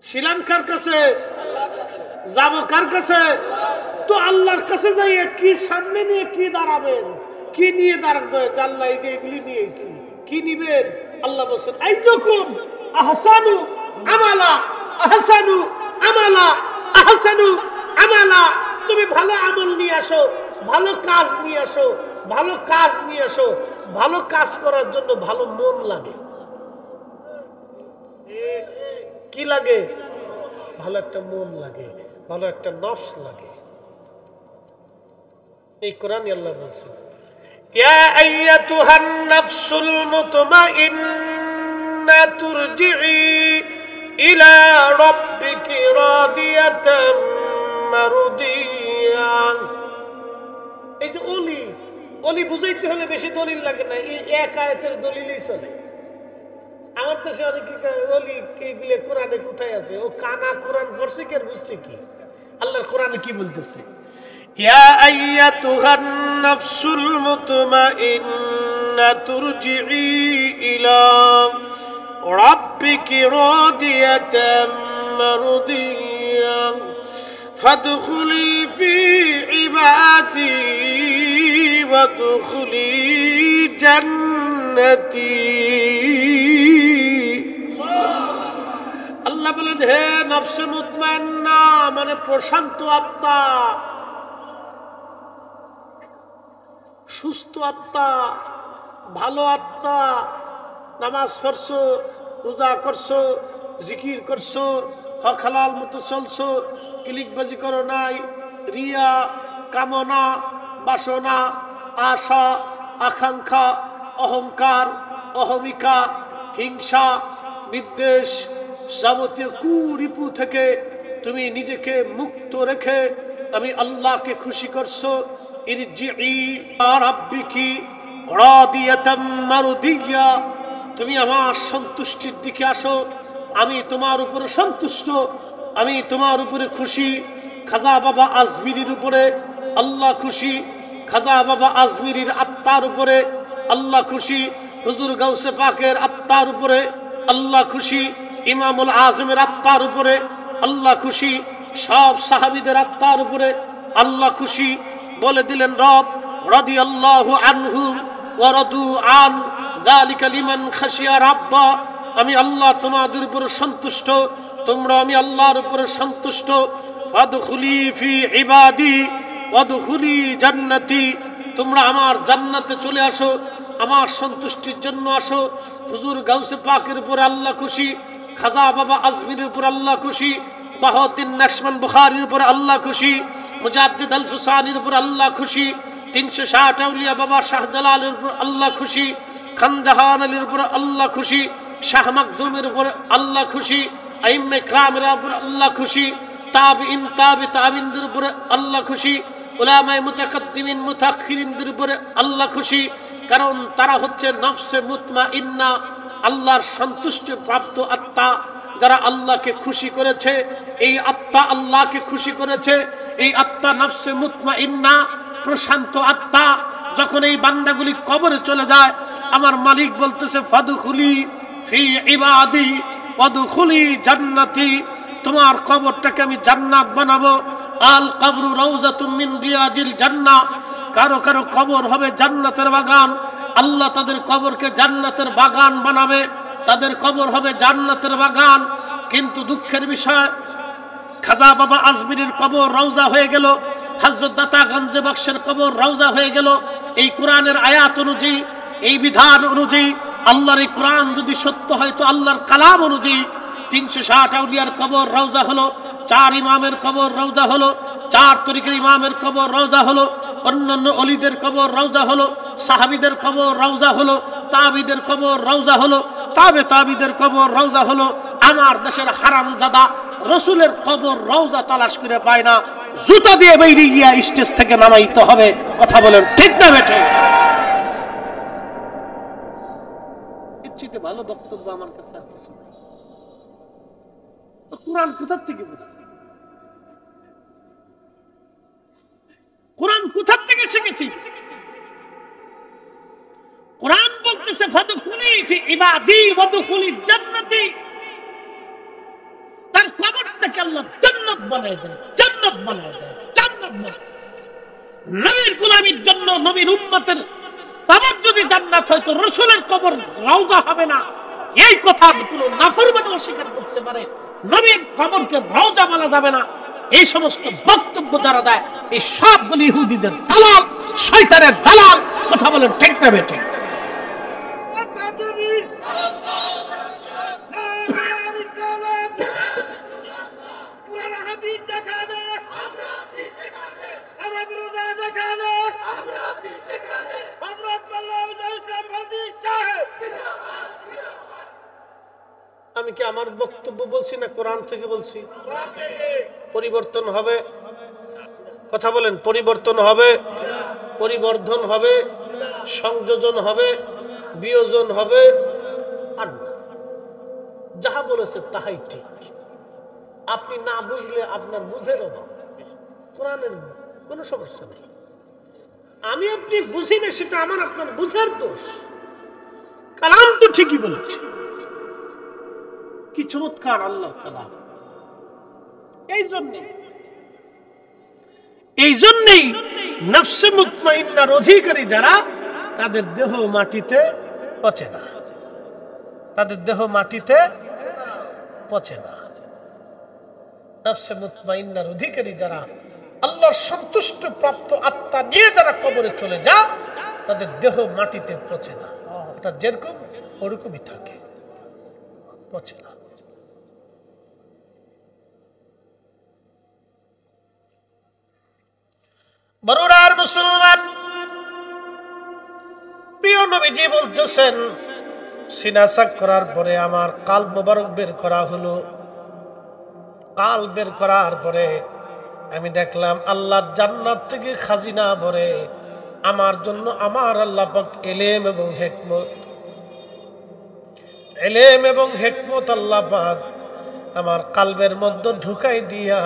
ছিলাম কার কাছে? যাব কার কাছে? তো আল্লাহর কাছে যাইয়ে কি সামনে নিয়ে কি দাঁড়াবেন? কি নিয়ে দাঁড়াবেন? আল্লাহ এই যে এগুলি নিয়ে এসেছি, কি নিবেন? আল্লাহ বলছেন আইয়ুকুম আহসানু আমালা, আহসানু আমালা, আহসানু আমালা। তুমি ভালো আমল নিয়ে আসো, ভালো কাজ নিয়ে আসো, ভালো কাজ নিয়ে আসো। ভালো কাজ করার জন্য ভালো মন লাগে। কি লাগে? ভালো একটা মন লাগে, ভালো একটা নফস লাগে। এই কোরআনে আল্লাহ বলছেন, ইয়া আইয়াতুহান নাফসুল মুতমাইন্না তুরজিই ইলা রাব্বিকি রাদিয়াতাম মারদিয়া। এই যে ওলি, ওলি বুঝাইতে হলে বেশি দলিল লাগে না, এই এক আয়াতের দলিলই চলে। আমার দেশে অনেকে ওলি এইগুলো কোরআনে কোথায় আছে? ও কানা কোরআন পড়ছে কি আর বুঝছে কি? আল্লাহর কোরআনে কি বলতেছে? ইয়া আইয়াতুহান নাফসুল মুতমাইন্না তুরজিই ইলা রাব্বিকি রাদিয়াতাম মারদিয়া ফাদখুলি ফি ইবাদি ওয়াদখুলি জান্নাতি। আল্লাহ বলেন, হে নফসে মুতমাইন্না, মানে প্রশান্ত আত্মা, সুস্থ আত্মা, ভালো আত্মা, নামাজ পড়ছো, রোজা করছো, জিকির করছো, হক হালাল মতো চলছো, ক্লিকবাজি করো নাই, রিয়া, কামনা, বাসনা, আশা, আকাঙ্ক্ষা, অহংকার, অহমিকা, হিংসা, বিদ্বেষ যাবতীয় কুরিপু থেকে তুমি নিজেকে মুক্ত রেখে আমি আল্লাহকে খুশি করছো। ইরজিই ইলা রাব্বিকি রাদিয়াতাম মারদিয়া, তুমি আমার সন্তুষ্টির দিকে আসো, আমি তোমার উপরে সন্তুষ্ট, আমি তোমার উপরে খুশি। খাজা বাবা আজমিরির উপরে আল্লাহ খুশি, খাজা বাবা আজমিরির আত্মার উপরে আল্লাহ খুশি, হুজুর গাউসে পাকের আত্মার উপরে আল্লাহ খুশি, ইমামুল আজমের আত্মার উপরে আল্লাহ খুশি, সব সাহাবীদের আত্মার উপরে আল্লাহ খুশি। বলে দিলেন রব রাদিয়াল্লাহু আনহুম ওয়া রাদু আন যালিকা লিমান খাশিয়া রাব্বা, আমি আল্লাহ তোমাদের উপরে সন্তুষ্ট, তোমরা আমি আল্লাহর উপরে সন্তুষ্ট। ফাদখুলি ফি ইবাদি ওয়াদখুলি জান্নাতি, তোমরা আমার জান্নাতে চলে আসো, আমার সন্তুষ্টির জন্য আসো। হুজুর গাউসে পাকের উপরে আল্লাহ খুশি, খাজা বাবা আজমিরের উপর আল্লাহ খুশি, বাহাউদ্দিন নাশমান বুখারীর উপর আল্লাহ খুশি, মুজাদ্দিদ আল ফুসানির উপর আল্লাহ খুশি, 360 আউলিয়া বাবা শাহজালালের উপর আল্লাহ খুশি, খান জাহান আলীর উপর আল্লাহ খুশি, শাহ মাকদুমের উপর আল্লাহ খুশি, আইম্মে কিরামের উপর আল্লাহ খুশি, তাবিঈন তাবিঈনদের উপর আল্লাহ খুশি, উলামায়ে মুতাকাদ্দিমিন মুতাআখিরিনদের উপর আল্লাহ খুশি। কারণ তারা হচ্ছে নফসে মুতমাইন্না, আল্লাহর সন্তুষ্টি প্রাপ্ত আত্মা। যারা আল্লাহকে খুশি করেছে, এই আত্মা আল্লাহকে খুশি করেছে, এই আত্মা নফসে মুতমাইন্না, প্রশান্ত আত্মা। যখন এই বান্দাগুলি কবরে চলে যায়, আমার মালিক বলতেছে ফাদখুলি ফি ইবাদি ওয়াদখুলি জান্নাতি, তোমার কবরটাকে আমি জান্নাত বানাবো। আল কবরু রাউযাতুম মিন রিয়াজিল জান্নাহ, কারো কারো কবর হবে জান্নাতের বাগান। আল্লাহ তাদের কবরকে জান্নাতের বাগান বানাবে, তাদের কবর হবে জান্নাতের বাগান। কিন্তু দুঃখের বিষয়, খাজা বাবা আজমিরের কবর রওজা হয়ে গেল, হযরত দাতা গঞ্জে বক্সের কবর রওজা হয়ে গেল। এই কোরআনের আয়াত অনুযায়ী, এই বিধান অনুযায়ী, আল্লাহর এই কোরআন যদি সত্য হয় তো আল্লাহর কালাম অনুযায়ী 360 আউলিয়ার কবর রওজা হলো, 4 ইমামের কবর রওজা হলো, 4 তরিকার ইমামের কবর রওজা হলো, অন্যান্য অলিদের কবর রওজা হলো, সাহাবীদের কবর রওজা হলো, তাবিদের কবর রওজা হলো, তাবিদের কবর রওজা হলো। আমার দেশের হারামজাদা রাসূলের কবর রওজা তালাশ করে পায় না, জুতা দিয়ে বাইরে গিয়া স্টেজ থেকে নামাইতে হবে। কথা বলেন ঠিক না বেঠে? ইচ্ছিতে ভালো বক্তব্য আমার কাছে আর কিছু নেই। কোরআন কোথা থেকে পড়ছি? কোরআন কোথা থেকে শিখেছি? কোরআন বলতেছে ফাদখুলি ফি ইবাদি ওয়াদখুলি জান্নাতি, তার কবরটাকে আল্লাহ জান্নাত বানায় দেন, জান্নাত বানায় দেন, জান্নাত বানায়। নবীর গোলামীর জন্য নবীর উম্মতের কবর যদি জান্নাত হয় তো রাসূলের কবর রওজা হবে না। এই কথা কোনো নাফরমানি অস্বীকার করতে পারে, নবীর কবরকে রওজা বলা যাবে না, এই সমস্ত বক্তব্য যারা দেয় এই সবগুলি ইহুদিদের দালাল, শয়তানের দালাল। কথা বলেন ঠিক না বেঠিক? আমি কি আমার বক্তব্য বলছি না কোরআন থেকে বলছি? পরিবর্তন হবে, কথা বলেন, পরিবর্তন হবে, পরিবর্ধন হবে, সংযোজন হবে, বিয়োজন হবে। আর যাহা বলেছে তাহাই ঠিক। আপনি না বুঝলে আপনার বুঝের অভাব, কোরআনের কোনো সমস্যা নেই। আমি আপনি বুঝি না, সেটা আমার আপনার বুঝার দোষ। কালাম তো ঠিকই বলেছে, কি চমৎকার আল্লাহর কালাম। এই জন্যই নফসে মুতমাইন্নার অধিকারী যারা, তাদের দেহ মাটিতে পচে না, তাদের দেহ মাটিতে পচে না। নফসে মুতমাইন্নার অধিকারী যারা, আল্লাহর সন্তুষ্ট প্রাপ্ত আত্মা নিয়ে যারা কবরে চলে যায়, তাদের দেহ মাটিতে পচে না। এটা যেরকম ওরকমই থাকে, পচে না। বড়রার মুসলমান, প্রিয় নবীজি বলতেছেন সিনা চাক করার পরে আমার কাল মোবারক বের করা হলো। কাল বের করার পরে আমি দেখলাম আল্লাহর জান্নাত থেকে খাজিনা ভরে আমার জন্য আমার আল্লাহ পাক ইলম এবং হিকমত আল্লাহ পাক আমার কালবের মধ্যে ঢুকাই দিয়া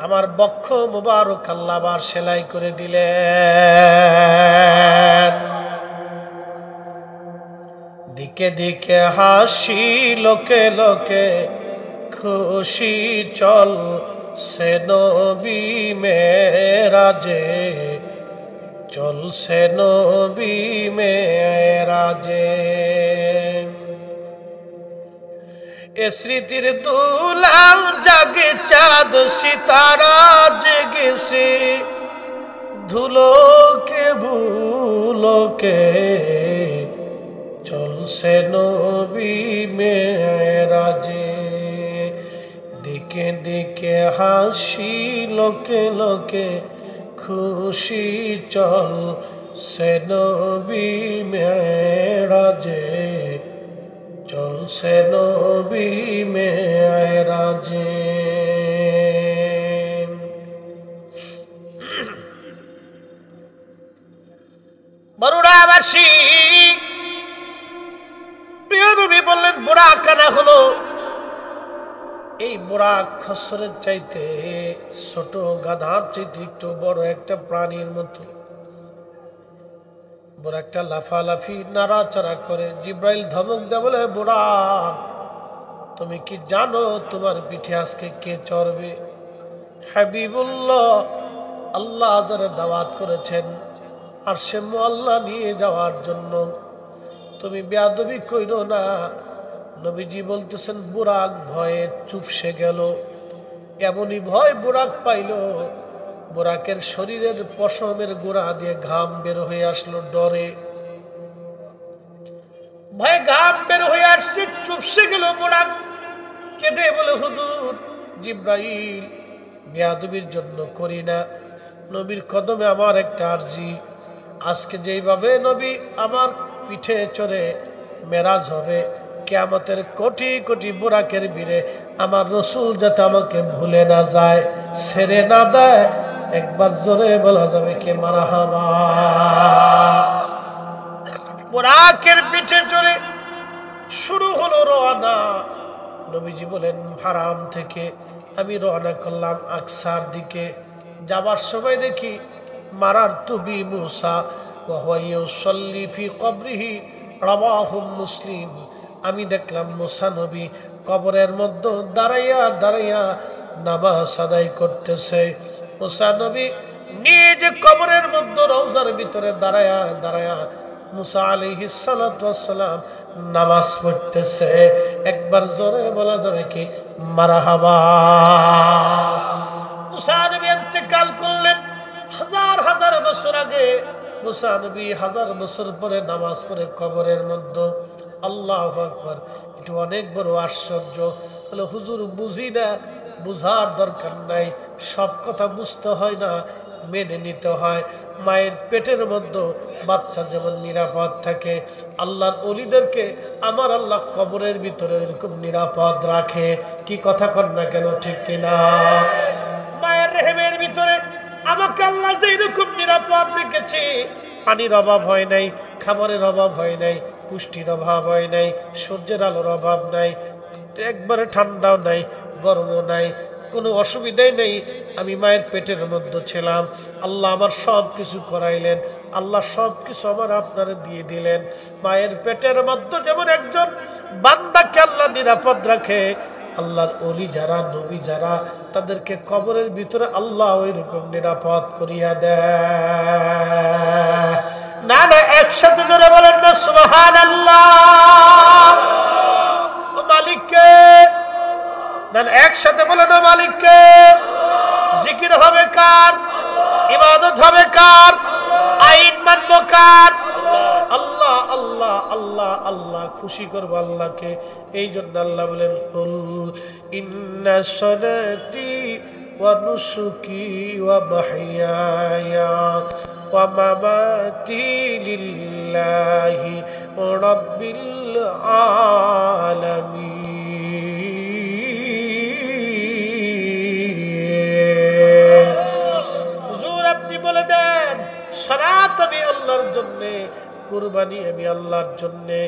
আমার বক্ষ মুবারক আল্লাহ আবার সেলাই করে দিলেন। দিকে দিকে হাসি, লোকে লোকে খুশি, চল সে নবী মেরাজে, চলছে নবী মেরাজে। এ স্মৃতির দুলাল জাগে চাঁদ সিতারা জেগেছে, ধুলোকে ভুলোকে চলছে নবী মেরাজে। দিকে দিকে হাসি, লোকে লোকে খুশি, চল সে নবী মেরাজে, চলছে নবী মেরাজে। বরুড়াবাসী প্রিয় নবী বললেন, বুরাক আনা হলো। এই বুরাক খচ্চরের চাইতে ছোট, গাধার চাইতে একটু বড় একটা প্রাণীর মতো। বুরাকটা লাফালাফি নাড়াচাড়া করে। জিব্রাইল ধমক দেয়, বলে, বুরাক তুমি কি জানো তোমার পিঠে আজকে কে চড়বে? হাবিবুল্লাহ, আল্লাহ যারা দাওয়াত করেছেন আর সে আল্লাহ নিয়ে যাওয়ার জন্য, তুমি বেয়াদবি কইরো না। নবীজি বলতেছেন, বুরাক ভয়ে চুপসে গেল। এমনই ভয় বুরাক পাইল, বুরাকের শরীরের পশমের গোড়া দিয়ে ঘাম বের হয়ে আসলো। ডরে ভয়ে ঘাম বের হয়ে আসছে, চুপসে গেল বুরাক। কেঁদে বলে, হুজুর, জিব্রাইল বেয়াদবির জন্য করি না, নবীর কদমে আমার একটা আরজি। আজকে যেইভাবে নবী আমার পিঠে চড়ে মেরাজ হবে, কিয়ামতের কোটি কোটি বুরাকের ভিড়ে আমার রসুল যাতে আমাকে ভুলে না যায়, ছেড়ে না দেয়। একবার জোরে বলা যাবে কি মারহাবা। বুরাকের পিঠে চড়ে শুরু হলো রওনা। নবীজি বলেন, হারাম থেকে আমি রওনা করলাম আকসার দিকে। যাবার সময় দেখি মারার তুবি মুসা ওয়া হুয়া ইউসাল্লি ফি কবরিহি, রাওয়াহু মুসলিম। আমি দেখলাম মুসা নবী কবরের মধ্যে দাঁড়াইয়া দাঁড়াইয়া নামাজ আদায় করতেছে। মুসা নবী নিজ কবরের মধ্যে রওজার ভিতরে দাঁড়াইয়া দাঁড়াইয়া মুসা আলাইহিস সালাতু ওয়াস সালাম নামাজ পড়তেছে। একবার জোরে বলা যাবে কি মারহাবা। মুসা নবী ইন্তেকাল করলেন হাজার হাজার বছর আগে। মুসা নবী হাজার বছর পরে নামাজ পড়ে কবরের মধ্যে। আল্লাহু আকবার। এটা অনেক বড় আশ্চর্য। বলে, হুজুর বুঝি না, বুঝার দরকার নাই, সব কথা বুঝতে হয় না, মেনে নিতে হয়। মায়ের পেটের মধ্যে বাচ্চা যেমন নিরাপদ থাকে, আল্লাহর ওলিদেরকে আমার আল্লাহ কবরের ভিতরে এরকম নিরাপদ রাখে। কি কথা কন না কেন, ঠিক কিনা? মায়ের রেহেমের ভিতরে আমাকে আল্লাহ যে এরকম নিরাপদ রেখেছে, পানির অভাব হয় নাই, খাবারের অভাব হয় নাই, পুষ্টির অভাব হয় নাই, সূর্যের আলোর অভাব নাই, একবারে ঠান্ডাও নাই, গরমও নাই, কোনো অসুবিধাই নেই। আমি মায়ের পেটের মধ্যে ছিলাম, আল্লাহ আমার সব কিছু করাইলেন, আল্লাহ সব কিছু আমার আপনারা দিয়ে দিলেন। মায়ের পেটের মধ্যে যেমন একজন বান্দাকে আল্লাহ নিরাপদ রাখে, আল্লাহর ওলি যারা, নবী যারা, তাদেরকে কবরের ভিতরে আল্লাহ ওই রকম নিরাপদ করিয়া দেয়। না না, একসাথে যারা বলেন না সুবহানাল্লাহ। ও মালিককে, না একসাথে বলে না মালিককে। জিকির হবে কার? ইবাদত হবে কার? আইন মানব কার? আল্লাহ আল্লাহ আল্লাহ আল্লাহ। খুশি করবো আল্লাহকে। এই জন্য আল্লাহ বলেন, কুল ইন্না সলাতি ওয়া নুসুকি ওয়া মাহইয়ায়া ওয়া মামাতি লিল্লাহি রাব্বিল আলামিন। হুজুর আপনি বলে দেন সালাত আমি আল্লাহর জন্যে, কুরবানি আমি আল্লাহর জন্যে,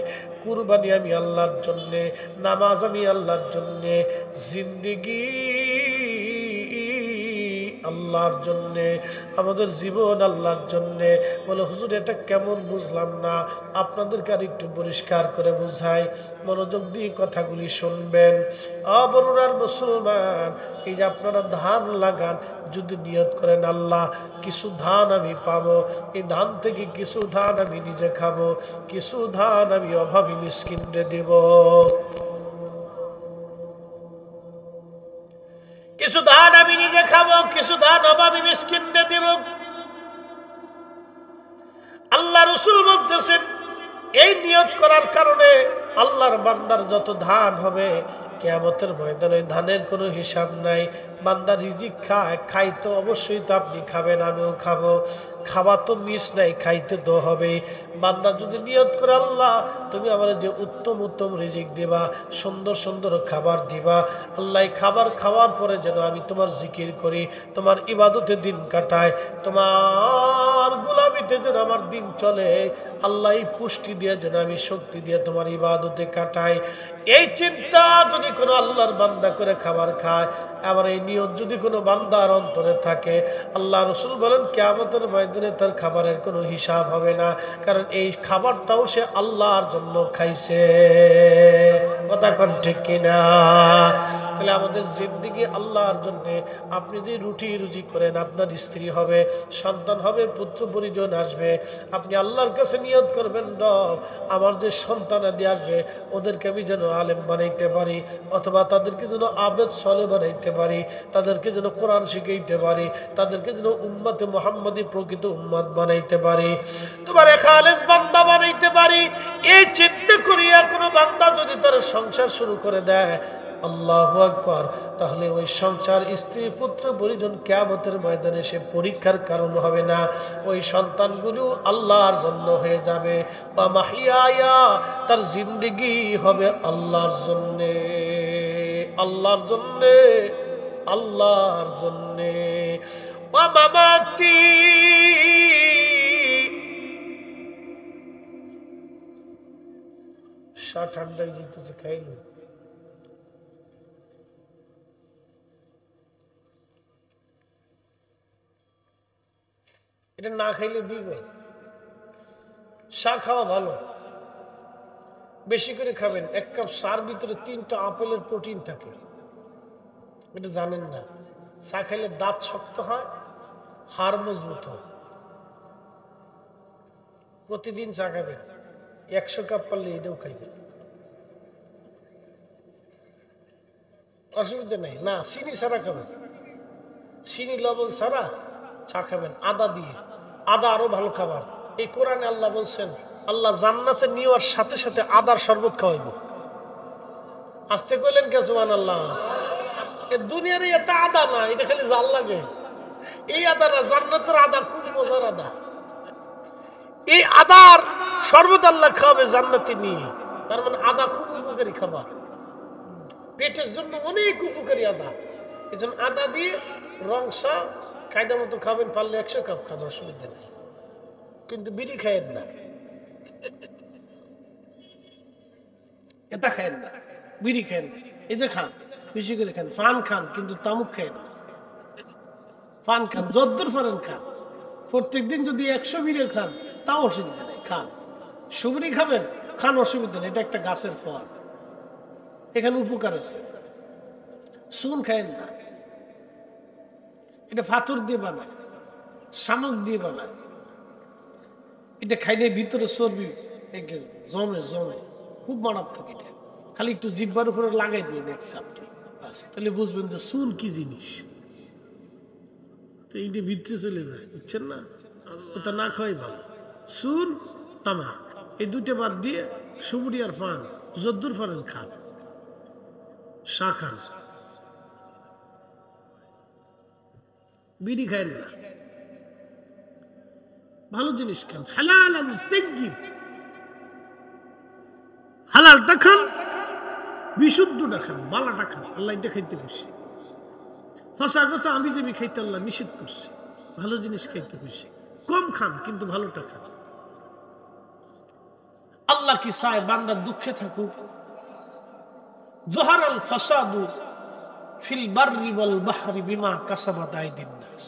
কুরবানি আমি আল্লাহর জন্যে, নামাজ আমি আল্লাহর জন্যে, জিন্দেগি আল্লাহর জন্যে, আমাদের জীবন আল্লাহর জন্যে। বলে হুজুর এটা কেমন বুঝলাম না, আপনাদেরকে আর একটু পরিষ্কার করে বুঝাই, মনোযোগ দিয়ে কথাগুলি শুনবেন। অবরুরার মুসলমান, এই যে আপনারা ধান লাগান, যদি নিয়ত করেন আল্লাহ কিছু ধান আমি পাবো, এই ধান থেকে কিছু ধান আমি নিজে খাবো, কিছু ধান আমি অভাবী মিসকিনরে দেব, কিছু ধান আমি নিজে খাবো, কিছু ধান অভাবী মিসকিনরে দেব। আল্লাহ রাসূল বলতেছেন এই নিয়ত করার কারণে আল্লাহর বান্দার যত ধান হবে কিয়ামতের ময়দানে ধানের কোনো হিসাব নাই। বান্দা রিজিক খায়, খাইতে অবশ্যই তো আপনি খাবেন, আমিও খাবো, খাওয়া তো মিস নাই, খাইতে তো হবে। বান্দা যদি নিয়ত করে আল্লাহ তুমি আমার যে উত্তম উত্তম রিজিক দিবা, সুন্দর সুন্দর খাবার দিবা, আল্লাহ খাবার খাওয়ার পরে যেন আমি তোমার জিকির করি, তোমার ইবাদতে দিন কাটায়, তোমার গোলামিতে যেন আমার দিন চলে, আল্লাহ পুষ্টি দিয়ে যেন আমি শক্তি দিয়ে তোমার ইবাদতে কাটাই, এই চিন্তা যদি কোনো আল্লাহর বান্দা করে খাবার খায়, আবার এই নিয়ত যদি কোনো বান্দার অন্তরে থাকে, আল্লাহ রাসূল বলেন কিয়ামতের ময়দানে তার খাবারের কোনো হিসাব হবে না, কারণ এই খাবারটাও সে আল্লাহর জন্য খাইছে। কথা কোন ঠিক কিনা? তাহলে আমাদের জিন্দেগি আল্লাহর জন্য। আপনি যে রুটি রুজি করেন, আপনার স্ত্রী হবে, সন্তান হবে, পুত্র পরিজন আসবে, আপনি আল্লাহর কাছে নিয়ত করবেন রব আমার যে সন্তানাদি আসবে ওদেরকে আমি যেন আলেম বানাইতে পারি, অথবা তাদেরকে যেন আবেদ সলে বানাইতে পারি, তাদেরকে যেন কোরআন শিখাইতে পারি, তাদেরকে যেন উম্মতে মুহাম্মাদি প্রকৃত উম্মত বানাইতে পারি, তোমার খালেস বান্দা বানাইতে পারি। এই চিন্তা করিয়া কোনো বান্দা যদি তার সংসার শুরু করে দেয়, আল্লাহু আকবার, তাহলে ওই সংসার, স্ত্রী, পুত্র পরিজন কিয়ামতের ময়দানে সে পরীক্ষার কারণ হবে না, ওই সন্তানগুলো আল্লাহর জন্য হয়ে যাবে। বা মাহিয়ায়া, তার জিন্দেগি হবে আল্লাহর জন্যে, আল্লাহর জন্যে, আল্লাহর জন্যে। ওয়া মামাতি, ঠান্ডায় যেতেছে, খাইল এটা না খাইলে বিপদ। চা খাওয়া ভালো, বেশি করে খাবেন। এক কাপ চার ভিতরে 3টা আপেলের প্রোটিন থাকে, এটা জানেন না। চা খাইলে দাঁত শক্ত হয়, হাড় মজবুত হয়। প্রতিদিন চা খাবেন, 100 কাপ পারলে এটাও খাইবেন, অসুবিধা নেই। না চিনি ছাড়া খাবেন, চিনি লবণ ছাড়া চা খাবেন, আদা দিয়ে। আদা আরো ভালো খাবার। এই কোরআনে আল্লাহ বলছেন, আল্লাহ জান্নাতে নেওয়ার সাথে সাথে আদার শরবত খাওয়াইব। আসতে কইলেন কে সুবহানাল্লাহ? এই দুনিয়ার এত আদা না, এটা খালি জাল লাগে। এই আদা না, জান্নাতের আদা খুব মজার আদা। এই আদার শরবত আল্লাহ খাওয়াবে জান্নাতে নিয়ে। তার মানে আদা খুব উপকারী খাবার, পেটের জন্য অনেক উপকারী আদা। এই জন্য আদা দিয়ে রংসা কায়দা মতো খাবেন, পারলে 100 কাপ খান, অসুবিধা নেই, কিন্তু বিড়ি খায়েন না, এটা খায়েন না, বিড়ি খায়েন না, এটা খান, বেশি করে খান, পান খান, কিন্তু তামুক খায়েন না। পান খান যদ্দূর পারেন খান, প্রত্যেকদিন যদি 100 বিড়ি খান তাও অসুবিধা নেই, খান। সুবরি খাবেন, খান, অসুবিধা নেই, এটা একটা গাছের ফল, এখানে উপকার আছে। সুন খায়েন না, এটা পাথর দিয়ে বানায়, শামুক দিয়ে বানায়, এটা খাইলে ভিতরে চর্বি জমে জমে, খুব মারাত্মক। এটা খালি একটু জিহ্বার উপরে লাগাই দিবেন এক চাপটি, বাস, তাহলে বুঝবেন যে সুন কি জিনিস। তো এইটা ভিতরে চলে যায়, বুঝছেন না? ওটা না খাওয়াই ভালো। সুন, তামাক, এই দুটো বাদ দিয়ে সুবরি আর পান যদ্দূর পারেন খান, চা খান, বিড়ি খায়েন না, ভালো জিনিস খান, হালাল তাইয়্যিব, হালাল হালালটা খান, বিশুদ্ধটা খান, বালাটা খান, আল্লাহ এটা খাইতে বসে। ফসা ফসা আমি যে খাইতে আল্লাহ নিষেধ করছি, ভালো জিনিস খাইতে বসে। কম খান কিন্তু ভালোটা খান। আল্লাহ কি চায় বান্দা দুঃখে থাকুক? যুহারাল ফাসাদু ফিল বাররি ওয়াল বাহরি বিমা কাসাবাত আইদিন নাস।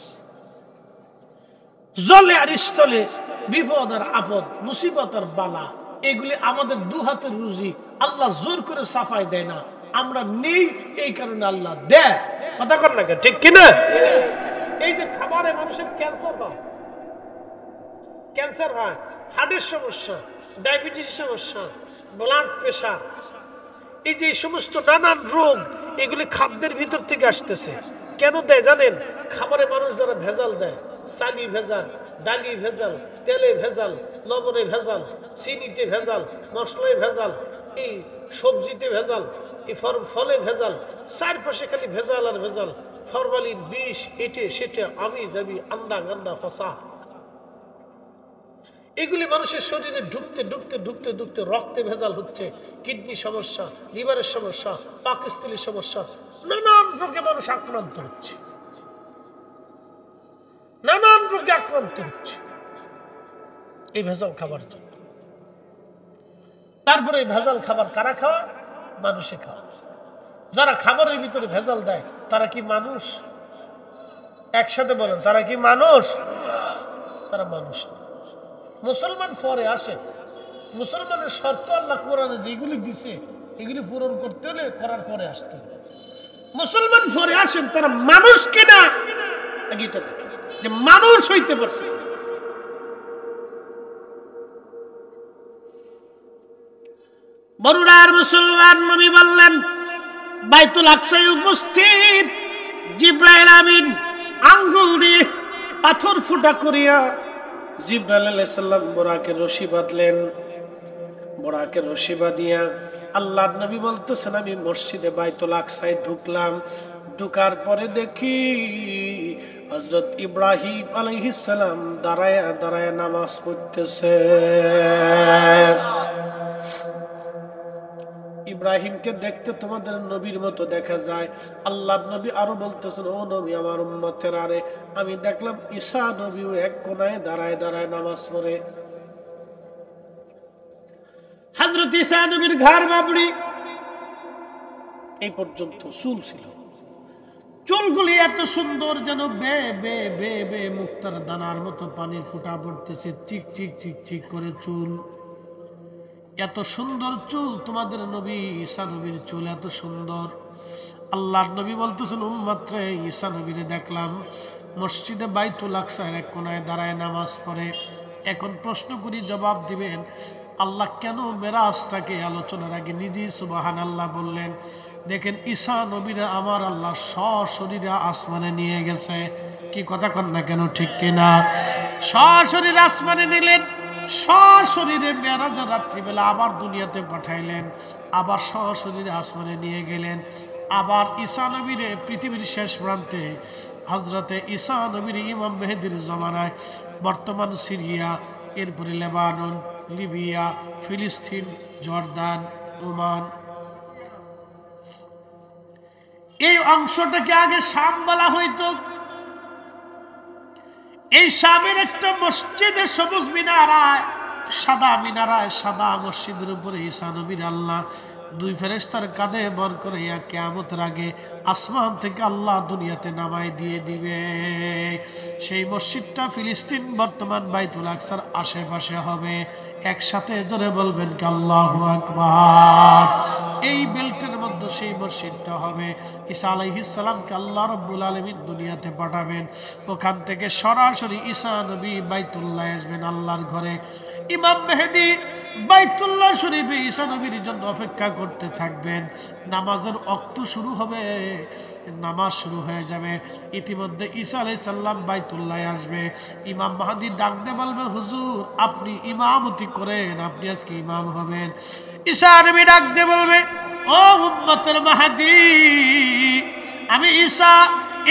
জলে আর স্থলে বিপদ আর আপদ, মুসিবত আর বালা, এগুলি আমাদের দু হাতের রুজি। আল্লাহ জোর করে সাফাই দেয় না, আমরা নেই, এই কারণে আল্লাহ দেয়। কথা কর না, ঠিক কিনা? এই যে খাবারে মানুষের ক্যান্সার হয়, ক্যান্সার হয়, হার্টের সমস্যা, ডায়াবেটিসের সমস্যা, ব্লাড প্রেশার, এই যে সমস্ত নানান রোগ, এগুলি খাদ্যের ভিতর থেকে আসতেছে। কেন দেয় জানেন? খাবারে মানুষ যারা ভেজাল দেয়, চালি ভেজাল, ডালি ভেজাল, তেলে ভেজাল, লবণে ভেজাল, চিনিতে ভেজাল, মশলায় ভেজাল, এই সবজিতে ভেজাল, এই ফলে ভেজাল, চারপাশে খালি ভেজাল আর ভেজাল, ফরমালিন, বিষ, এটে সেটে, আমি যাবি, আন্দা গান্দা ফসা, এগুলি মানুষের শরীরে ঢুকতে ঢুকতে ঢুকতে ঢুকতে রক্তে ভেজাল হচ্ছে, কিডনি সমস্যা, লিভারের সমস্যা, পাকস্থলীর সমস্যা, নানান রোগে মানুষ আক্রান্ত হচ্ছে, নানান রোগে আক্রান্ত হচ্ছে এই ভেজাল খাবার জন্য। তারপরে এই ভেজাল খাবার কারা খাওয়া? মানুষে খাওয়া। যারা খাবারের ভিতরে ভেজাল দেয় তারা কি মানুষ? একসাথে বলেন, তারা কি মানুষ? তারা মানুষ না। মুসলমান পরে আসে, মুসলমানের শর্ত আল্লাহ কোরআনে যেগুলি দিছে এগুলি পূরণ করতে হলে করার পরে আসতে হবে। মুসলমান পরে আসেন, তারা মানুষ কিনা এটা দেখে যে মানুষ হইতে পারছে। বরুড়ার মুসলমান নবী বললেন, বাইতুল আকসায় উপস্থিত জিবরাইল আমিন আঙ্গুল দিয়ে পাথর ফুটা করিয়া জিবরাইল আলাইহিস সালাম বোরাকে রশি বাঁধলেন। বোরাকে রশি বাঁধিয়া আল্লাহর নবী বলতেছেন, আমি মসজিদে বাইতুল আকসায় ঢুকলাম। ঢুকার পরে দেখি হযরত ইব্রাহিম আলাইহিস সালাম দাঁড়ায় দাঁড়ায় নামাজ পড়তেছে। ইব্রাহিমকে দেখতে তোমাদের নবীর মতো দেখা যায়। আল্লাহর নবী আরো বলতেছেন, ও নবী আমার উম্মতের, আরে আমি দেখলাম ঈসা নবীও এক কোনায় দাঁড়ায় দাঁড়ায় নামাজ পড়ে। হযরত ঈসা নবীর ঘাড় বাবড়ি এই পর্যন্ত চুল ছিল, চুলগুলি এত সুন্দর যেন বে বে বে বে মুক্তার দানার মতো পানির ফুটা পড়তেছে, ঠিক ঠিক ঠিক ঠিক করে চুল। এত সুন্দর চুল তোমাদের নবী ঈসা নবীর চুল এত সুন্দর। আল্লাহর নবী বলতেছেন, উম্মত রে, ঈসা নবীরে দেখলাম মসজিদে বাইতুল আকসার এক কোনায় দাঁড়ায় নামাজ পড়ে। এখন প্রশ্ন করি, জবাব দিবেন। আল্লাহ কেন মেরাজটাকে আলোচনার আগে নিজেই সুবহানাল্লাহ বললেন? দেখেন, ঈসা নবীরা আমার আল্লাহ সশরীরে আসমানে নিয়ে গেছে। কি কথা কন না কেন, ঠিক কিনা? সশরীরে আসমানে নিলেন, সশরীরে মেরাজের রাত্রিবেলা আবার দুনিয়াতে পাঠাইলেন, আবার সশরীরে আসমানে নিয়ে গেলেন। আবার ঈসা নবীরে পৃথিবীর শেষ প্রান্তে হযরতে ঈসা নবীর ইমাম মেহেদীর জমানায় বর্তমান সিরিয়া, এরপরে লেবানন, লিবিয়া, ফিলিস্তিন, জর্দান, ওমান, এই অংশটাকে আগে শাম বলা হইতো। এই শামের একটা মসজিদে সবুজ মিনারায়, সাদা মিনারায়, সাদা মসজিদের উপরে ঈসা নবীর আল্লাহ দুই ফেরেশতার কাঁধে বর করে কিয়ামতের আগে আসমান থেকে আল্লাহ দুনিয়াতে নামাই দিয়ে দিবে। সেই মসজিদটা ফিলিস্তিন বর্তমান বাইতুল আকসার আশেপাশে হবে। একসাথে জোরে বলবেন কি আল্লাহু আকবার। এই বেল্টের মধ্যে সেই মসজিদটা হবে। ঈসা আলাইহিস সালামকে আল্লাহ রাব্বুল আলামিন দুনিয়াতে পাঠাবেন। ওখান থেকে সরাসরি ঈসা নবী বাইতুল্লাহ আসবেন, আল্লাহর ঘরে। ইমাম মেহেদী বাইতুল্লাহ শরীফে ঈসা নবীর জন্য অপেক্ষা করতে থাকবেন। নামাজের ওয়াক্ত শুরু হবে, নামাজ শুরু হয়ে যাবে। ইতিমধ্যে ঈসা আলাইহিস সালাম বাইতুল্লাহ আসবে। ইমাম মাহদী ডাকতে বলবে, হুজুর আপনি ইমামতি করেন, আপনি আজকে ইমাম হবেন। ঈসা নবী ডাকতে বলবে, ও উম্মতের মাহদী, আমি ঈসা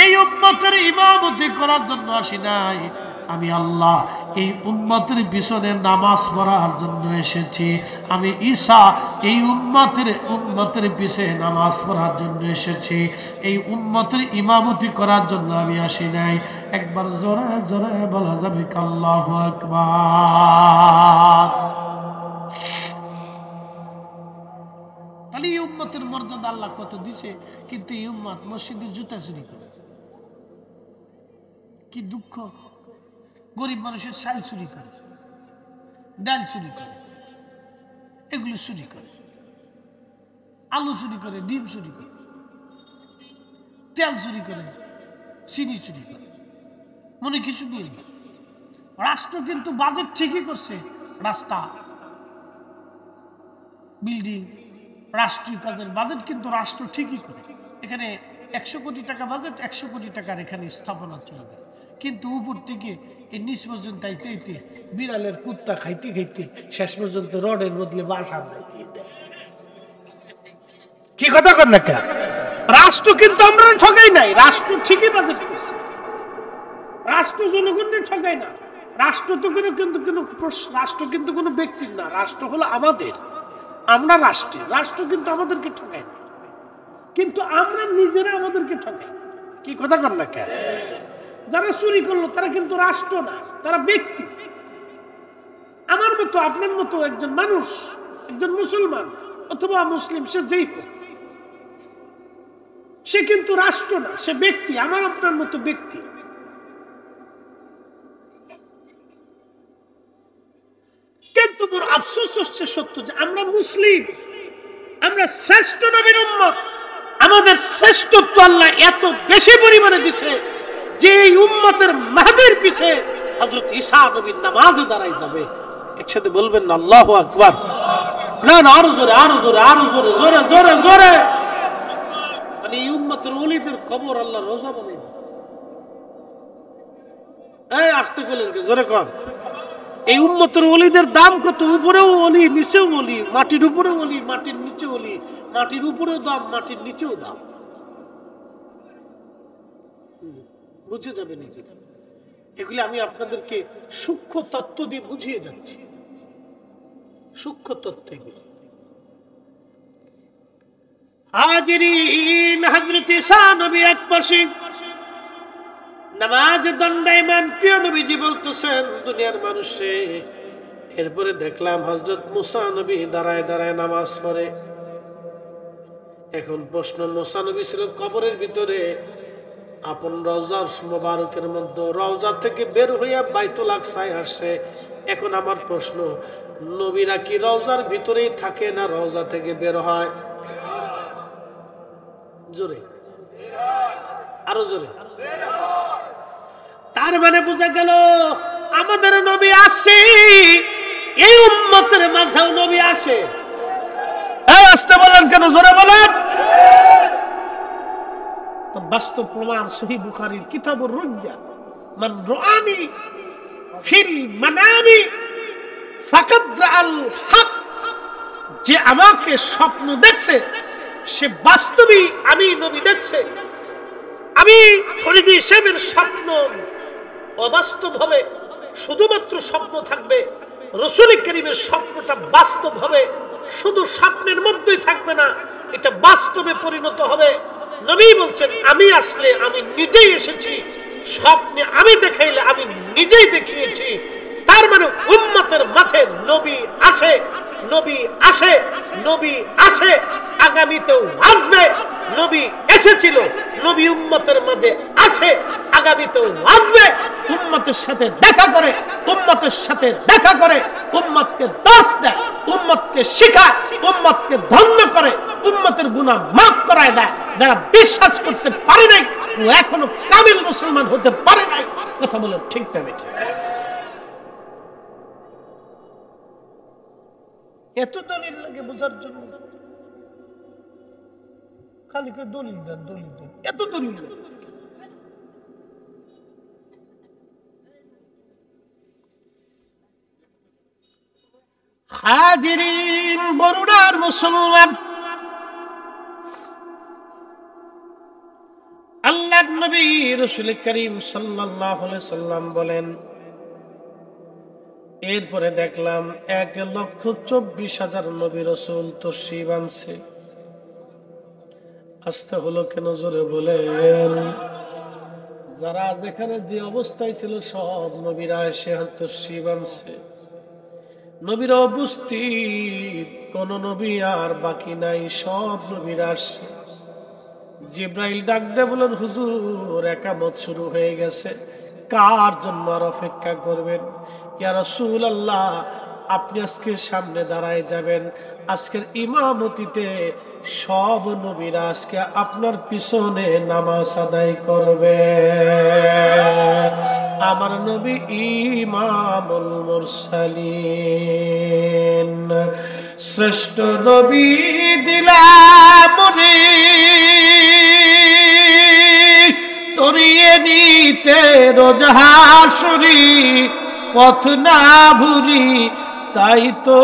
এই উম্মতের ইমামতি করার জন্য আসি নাই, আমি আল্লাহ এই উম্মতের পিছনে নামাজ পড়ার জন্য এসেছি। আমি ঈসা এই উম্মতের পিছনে নামাজ পড়ার জন্য এসেছি। এই উম্মতের ইমামতি করার জন্য আমি আসি নাই। একবার জোরে জোরে বলা যাবে আল্লাহু আকবার। তাহলে এই উম্মতের মর্যাদা আল্লাহ কত দিছে, কিন্তু এই উম্মত মসজিদে জুতা চুরি করে। কি দুঃখ! গরিব মানুষের চাল চুরি করে, ডাল চুরি করে, এগুলো চুরি করে, আলু চুরি করে, ডিম চুরি করে, তেল চুরি করে, চিনি চুরি করে, মনে কিছু নিয়ে নেই। রাষ্ট্র কিন্তু বাজেট ঠিকই করছে, রাস্তা, বিল্ডিং, রাষ্ট্রীয় কাজের বাজেট কিন্তু রাষ্ট্র ঠিকই করে। এখানে 100 কোটি টাকা বাজেট, 100 কোটি টাকার এখানে স্থাপনা চলবে, কিন্তু উপর থেকে এই নিচ পর্যন্ত চাইতে বিড়ালের কুত্তা খাইতে খাইতে শেষ পর্যন্ত রডের বদলে বাস হাত দিয়ে দেয়। কি কথা কর না কেন? রাষ্ট্র কিন্তু আমরা ঠকাই নাই, রাষ্ট্র ঠিকই বাজেট করছে, রাষ্ট্র জনগণের ঠকাই না। রাষ্ট্র তো রাষ্ট্র কিন্তু কোনো ব্যক্তির না, রাষ্ট্র হলো আমাদের, আমরা রাষ্ট্রের। রাষ্ট্র কিন্তু আমাদেরকে ঠকাই না, কিন্তু আমরা নিজেরা আমাদেরকে ঠকাই। কি কথা কর না কেন? যারা চুরি করলো তারা কিন্তু রাষ্ট্র না, তারা ব্যক্তি। আমার মতো আপনার মতো একজন মানুষ, একজন মুসলমান অথবা মুসলিম, সে যেই হোক, সে কিন্তু রাষ্ট্র না, সে ব্যক্তি, আমার আপনার মতো ব্যক্তি। কিন্তু বড় আফসোস হচ্ছে সত্য যে আমরা মুসলিম, আমরা শ্রেষ্ঠ নবীর উম্মত। আমাদের শ্রেষ্ঠত্ব আল্লাহ এত বেশি পরিমাণে দিছে যে এই উম্মতের মাহদির পিছে হযরত ঈসা নবীর নামাজে দাঁড়াই যাবে। একসাথে বলবেন না আল্লাহু আকবার? না না, আরো জোরে, আরো জোরে, আরো জোরে, জোরে জোরে জোরে। মানে এই উম্মতের ওলিদের কবর আল্লাহ রোজা বানাই দিয়েছে। এই আসতে বলেন, জোরে কর। এই উম্মতের ওলিদের দাম কত! উপরেও ওলি, নিচেও ওলি, মাটির উপরেও ওলি, মাটির নিচে ওলি, মাটির উপরেও দাম, মাটির নিচেও দাম। বুঝে যাবে নিজে। এগুলি আমি আপনাদেরকে সূক্ষ্ম তত্ত্ব দিয়ে বুঝিয়ে যাচ্ছি, সূক্ষ্ম তত্ত্ব এগুলি। হাজিরিন, হযরত ঈসা নবী এক পাশে নামাজে দণ্ডায়মান, প্রিয় নবীজি বলতেছেন দুনিয়ার মানুষে। এরপরে দেখলাম হযরত মুসা নবী দাঁড়ায় দাঁড়ায় নামাজ পড়ে। এখন প্রশ্ন, মুসা নবী ছিল কবরের ভিতরে, আপন রওজার মুবারকের মধ্যে, রওজা থেকে বের হইয়া বাইতুল আকসায় আসছে। এখন আমার প্রশ্ন, নবীরা কি রওজার ভিতরেই থাকে না রওজা থেকে বের হয়? জোরে, আরো জোরে। তার মানে বোঝা গেল আমাদের নবী আসে, এই উম্মতের মাঝেও নবী আসে। আসতে বলেন কেন? জোরে বলেন। বাস্তব প্রমাণ সহিহ বুখারীর কিতাবুর রুইয়া, মান রাআনি ফিল মানামি ফাকাদ রাআল হক। যে আমাকে স্বপ্ন দেখছে সে বাস্তবেই আমি নবী দেখছে। আমি ফরিদি সাহেবের স্বপ্ন অবাস্তব হবে, শুধুমাত্র স্বপ্ন থাকবে। রাসূল করিমের স্বপ্নটা বাস্তব হবে, শুধু স্বপ্নের মধ্যেই থাকবে না, এটা বাস্তবে পরিণত হবে। নবী বলছেন, আমি আসলে আমি নিজেই এসেছি, স্বপ্নে আমি দেখাইলে আমি নিজেই দেখিয়েছি। তার মানে উম্মতের মাঝে নবী আসে, নবী আসে, নবী আসে, আগামীতেও আসবে। নবী এসেছিল, নবী উম্মতের মাঝে আসে, আগামীতেও আসবে। উম্মতের সাথে দেখা করে, উম্মতের সাথে দেখা করে, উম্মতকে দাস দেয়, উম্মতকে শিখায়, উম্মতকে ধন্য করে, উম্মতের গুনাহ মাফ করায় দেয়। যারা বিশ্বাস করতে পারে নাই ও এখনো কামিল মুসলমান হতে পারে নাই। কথা বলে ঠিক না বেঠিক? এত দলিল লাগে বোঝার জন্য, খালি কে দলিল দেন, দলিল দেন, এত দলিল লাগে। হাজিরিন, বরুণার মুসলমান, আল্লাহর নবী রাসূল করিম সাল্লাল্লাহু আলাইহি সাল্লাম বলেন, এরপরে দেখলাম 1,24,000 নবী রাসূল তশরিফ আনছে। আসতে হলো কেন জোরে বলেন? যারা যেখানে যে অবস্থায় ছিল সব নবীরা এসে তশরিফ আনছে। নবীরা উপস্থিত, কোন নবী আর বাকি নাই, সব নবীরা আসছে। জিব্রাইল ডাক দিয়ে বলেন, হুজুর একামত শুরু হয়ে গেছে, কার জন্য আর অপেক্ষা করবেন? ইয়া রাসূলুল্লাহ, আপনি আজকে সামনে দাঁড়ায় যাবেন, আজকের ইমামতিতে সব নবীরা আজকে আপনার পিছনে নামাজ আদায় করবে। আমার নবী ইমামুল মুরসালিন, শ্রেষ্ঠ নবী দিলাম তরিয়ে নিতে রোজ হাসুরি, পথ না ভুলি তাই তো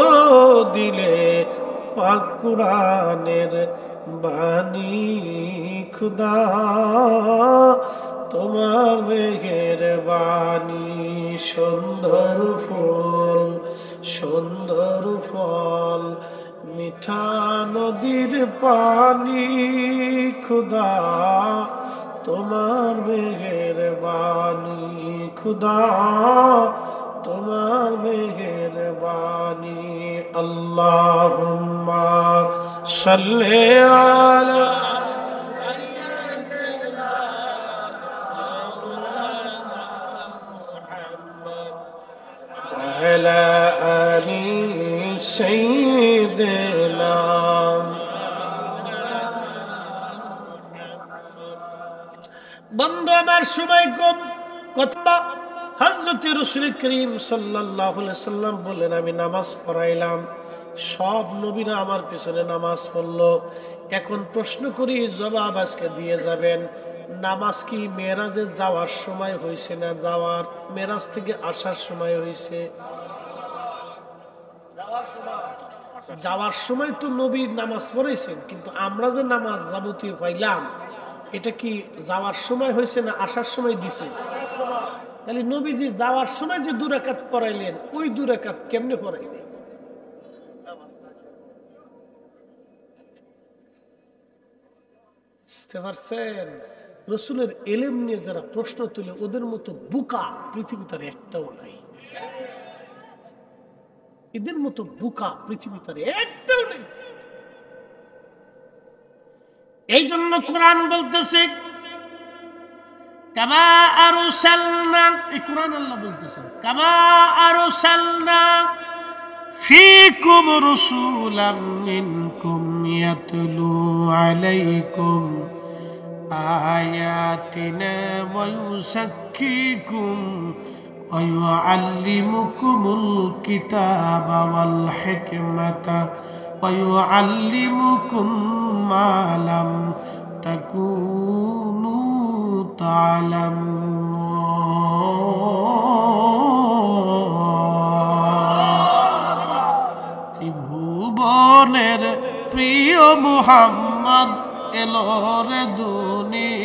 দিলে পাক কুরআনের বাণী। খুদা তোমার মেহেরবানি, সুন্দর ফুল সুন্দর ফল, মিঠা নদীর পানি, খুদা তোমার মেহেরবানি, খুদা তোমার মেহেরবানি। আল্লাহুম্মা সাল্লি আলা ওয়ালা আলি সাইয়্যিদিনা। বন্ধু আমার সময় কম, কথা হযরত রাসূল করিম সাল্লাল্লাহু আলাইহি সাল্লাম বলেন, আমি নামাজ পড়াইলাম, সব নবীরা আমার পিছনে নামাজ পড়লো। এখন প্রশ্ন করি, জবাব আজকে দিয়ে যাবেন। নামাজ কি মেরাজে যাওয়ার সময় হয়েছে না যাওয়ার মেরাজ থেকে আসার সময় হয়েছে? যাওয়ার সময় তো নবী নামাজ পড়েছেন, কিন্তু আমরা যে নামাজ যাবতীয় পাইলাম এটা কি যাওয়ার সময় হয়েছে না আসার সময় দিছে? তাহলে নবীজি যাওয়ার সময় যে 2 রাকাত পড়াইলেন, ওই 2 রাকাত কেমনে পড়াইলেন? বুঝতে পারছেন? রসুলের এলেম নিয়ে যারা প্রশ্ন তুলে, ওদের মতো বুকা পৃথিবীতে আর একটাও নাই। এদের মতো বুকা পৃথিবীতে আর একটাও নেই। এই জন্য কোরআন বলতেছে, কামা আরসালনা, এই কোরআন আল্লাহ বলতেছেন, কামা আরসালনা ফীকুম রাসূলাম মিনকুম ইয়াতলু আলাইকুম আয়াতিনা ওয়া ইউযাক্কিকুম ওয়া ইউআল্লিমুকুমুল কিতাবা ওয়াল হিকমাতা ওয়া ইউআল্লিমুকুম মা লাম তাকুনু ত্রিভুবনের প্রিয় মুহাম্মদ এলোরে দুনিয়ায়,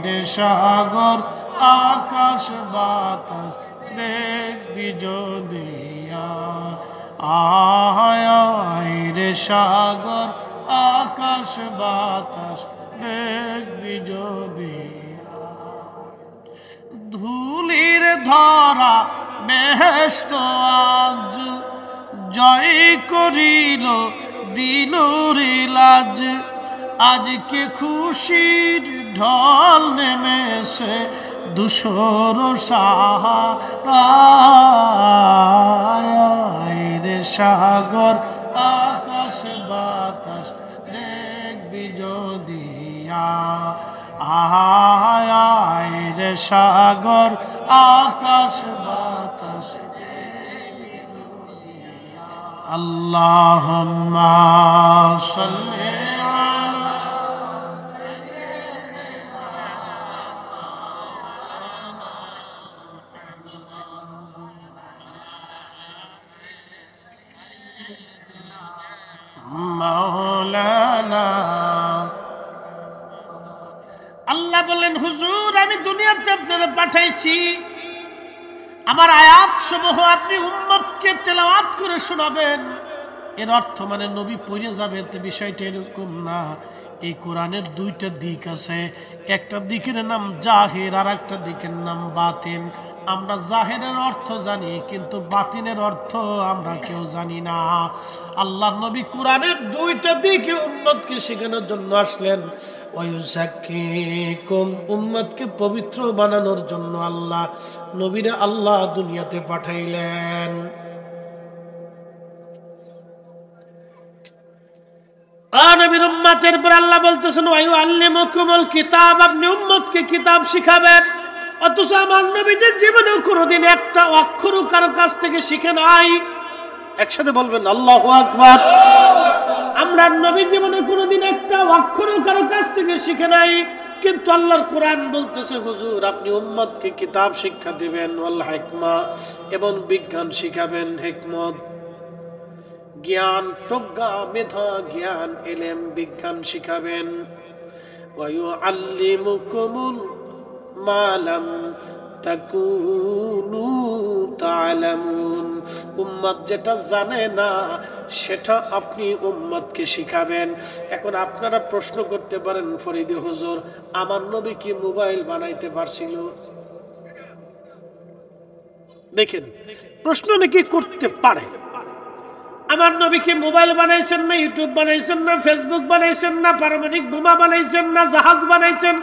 রে সাগর আকাশ বাতাস দেখবি যদি আয়, রে সাগর আকাশ বাতাস দেখবি যদি। ধুলির ধরা বেহেশত আজ জয় করিল দিলুর লাজ, আজকে খুশির ঢল নেমেছে দুশোর সাহারায়, রে সাগর আকাশ বাতাস দেখবি যদি আয়, রে সাগর আকাশ বাতাস। আল্লাহুম্মা সাল্লি আলা মাওলানা। আল্লাহ বলেন, হুজুর আমি দুনিয়াতে আপনারা পাঠাইছি, আমার আয়াত সমূহ আপনি উম্মতকে তেলাওয়াত করে শোনাবেন, এর অর্থ মানে নবী পড়ে যাবে, তো বিষয়টা এরকম না। এই কোরআনের দুইটা দিক আছে, একটা দিকের নাম জাহির আর একটা দিকের নাম বাতিন। আমরা জাহিরের অর্থ জানি, কিন্তু বাতিনের অর্থ আমরা কেউ জানি না। আল্লাহ নবী কোরআনের দুইটা দিকে উম্মতকে শেখানোর জন্য আসলেন। ওয়ায়ুযাক্কিকুম, উম্মতকে পবিত্র বানানোর জন্য আল্লাহ নবীরে আল্লাহ দুনিয়াতে পাঠাইলেন। নবীর উম্মতের পর আল্লাহ বলতেছেন ওয়ায়ুআল্লিমুকুমুল কিতাব, আপনি উম্মতকে কিতাব শিখাবেন। অথচ আমার নবীদের জীবনে কোনোদিন একটা অক্ষরও কারো কাছ থেকে শিখে নাই। একসাথে বলবেন আল্লাহু আকবার। আমরা নবীর জীবনে কোনোদিন একটা অক্ষরও কারো কাছ থেকে শিখে নাই, কিন্তু আল্লাহর কোরআন বলতেছে হুজুর আপনি উম্মতকে কিতাব শিক্ষা দিবেন, ওয়াল হিকমা, এবং বিজ্ঞান শিখাবেন, হিকমত জ্ঞান, প্রজ্ঞা, মেধা, জ্ঞান, ইলম, বিজ্ঞান শিখাবেন। ওয়ায়ুআল্লিমুকুমুল মা লাম তাকুনু তা'লামুন, উম্মত যেটা জানে না সেটা আপনি উম্মতকে শিখাবেন। এখন আপনারা প্রশ্ন করতে পারেন, ফরিদি হুজুর আমার নবী কি মোবাইল বানাইতে পারছিল? দেখেন, প্রশ্ন নাকি করতে পারে। আমার নবী কি মোবাইল বানাইছেন না, ইউটিউব বানাইছেন না, ফেসবুক বানাইছেন না, পারমাণবিক বোমা বানাইছেন না, জাহাজ বানাইছেন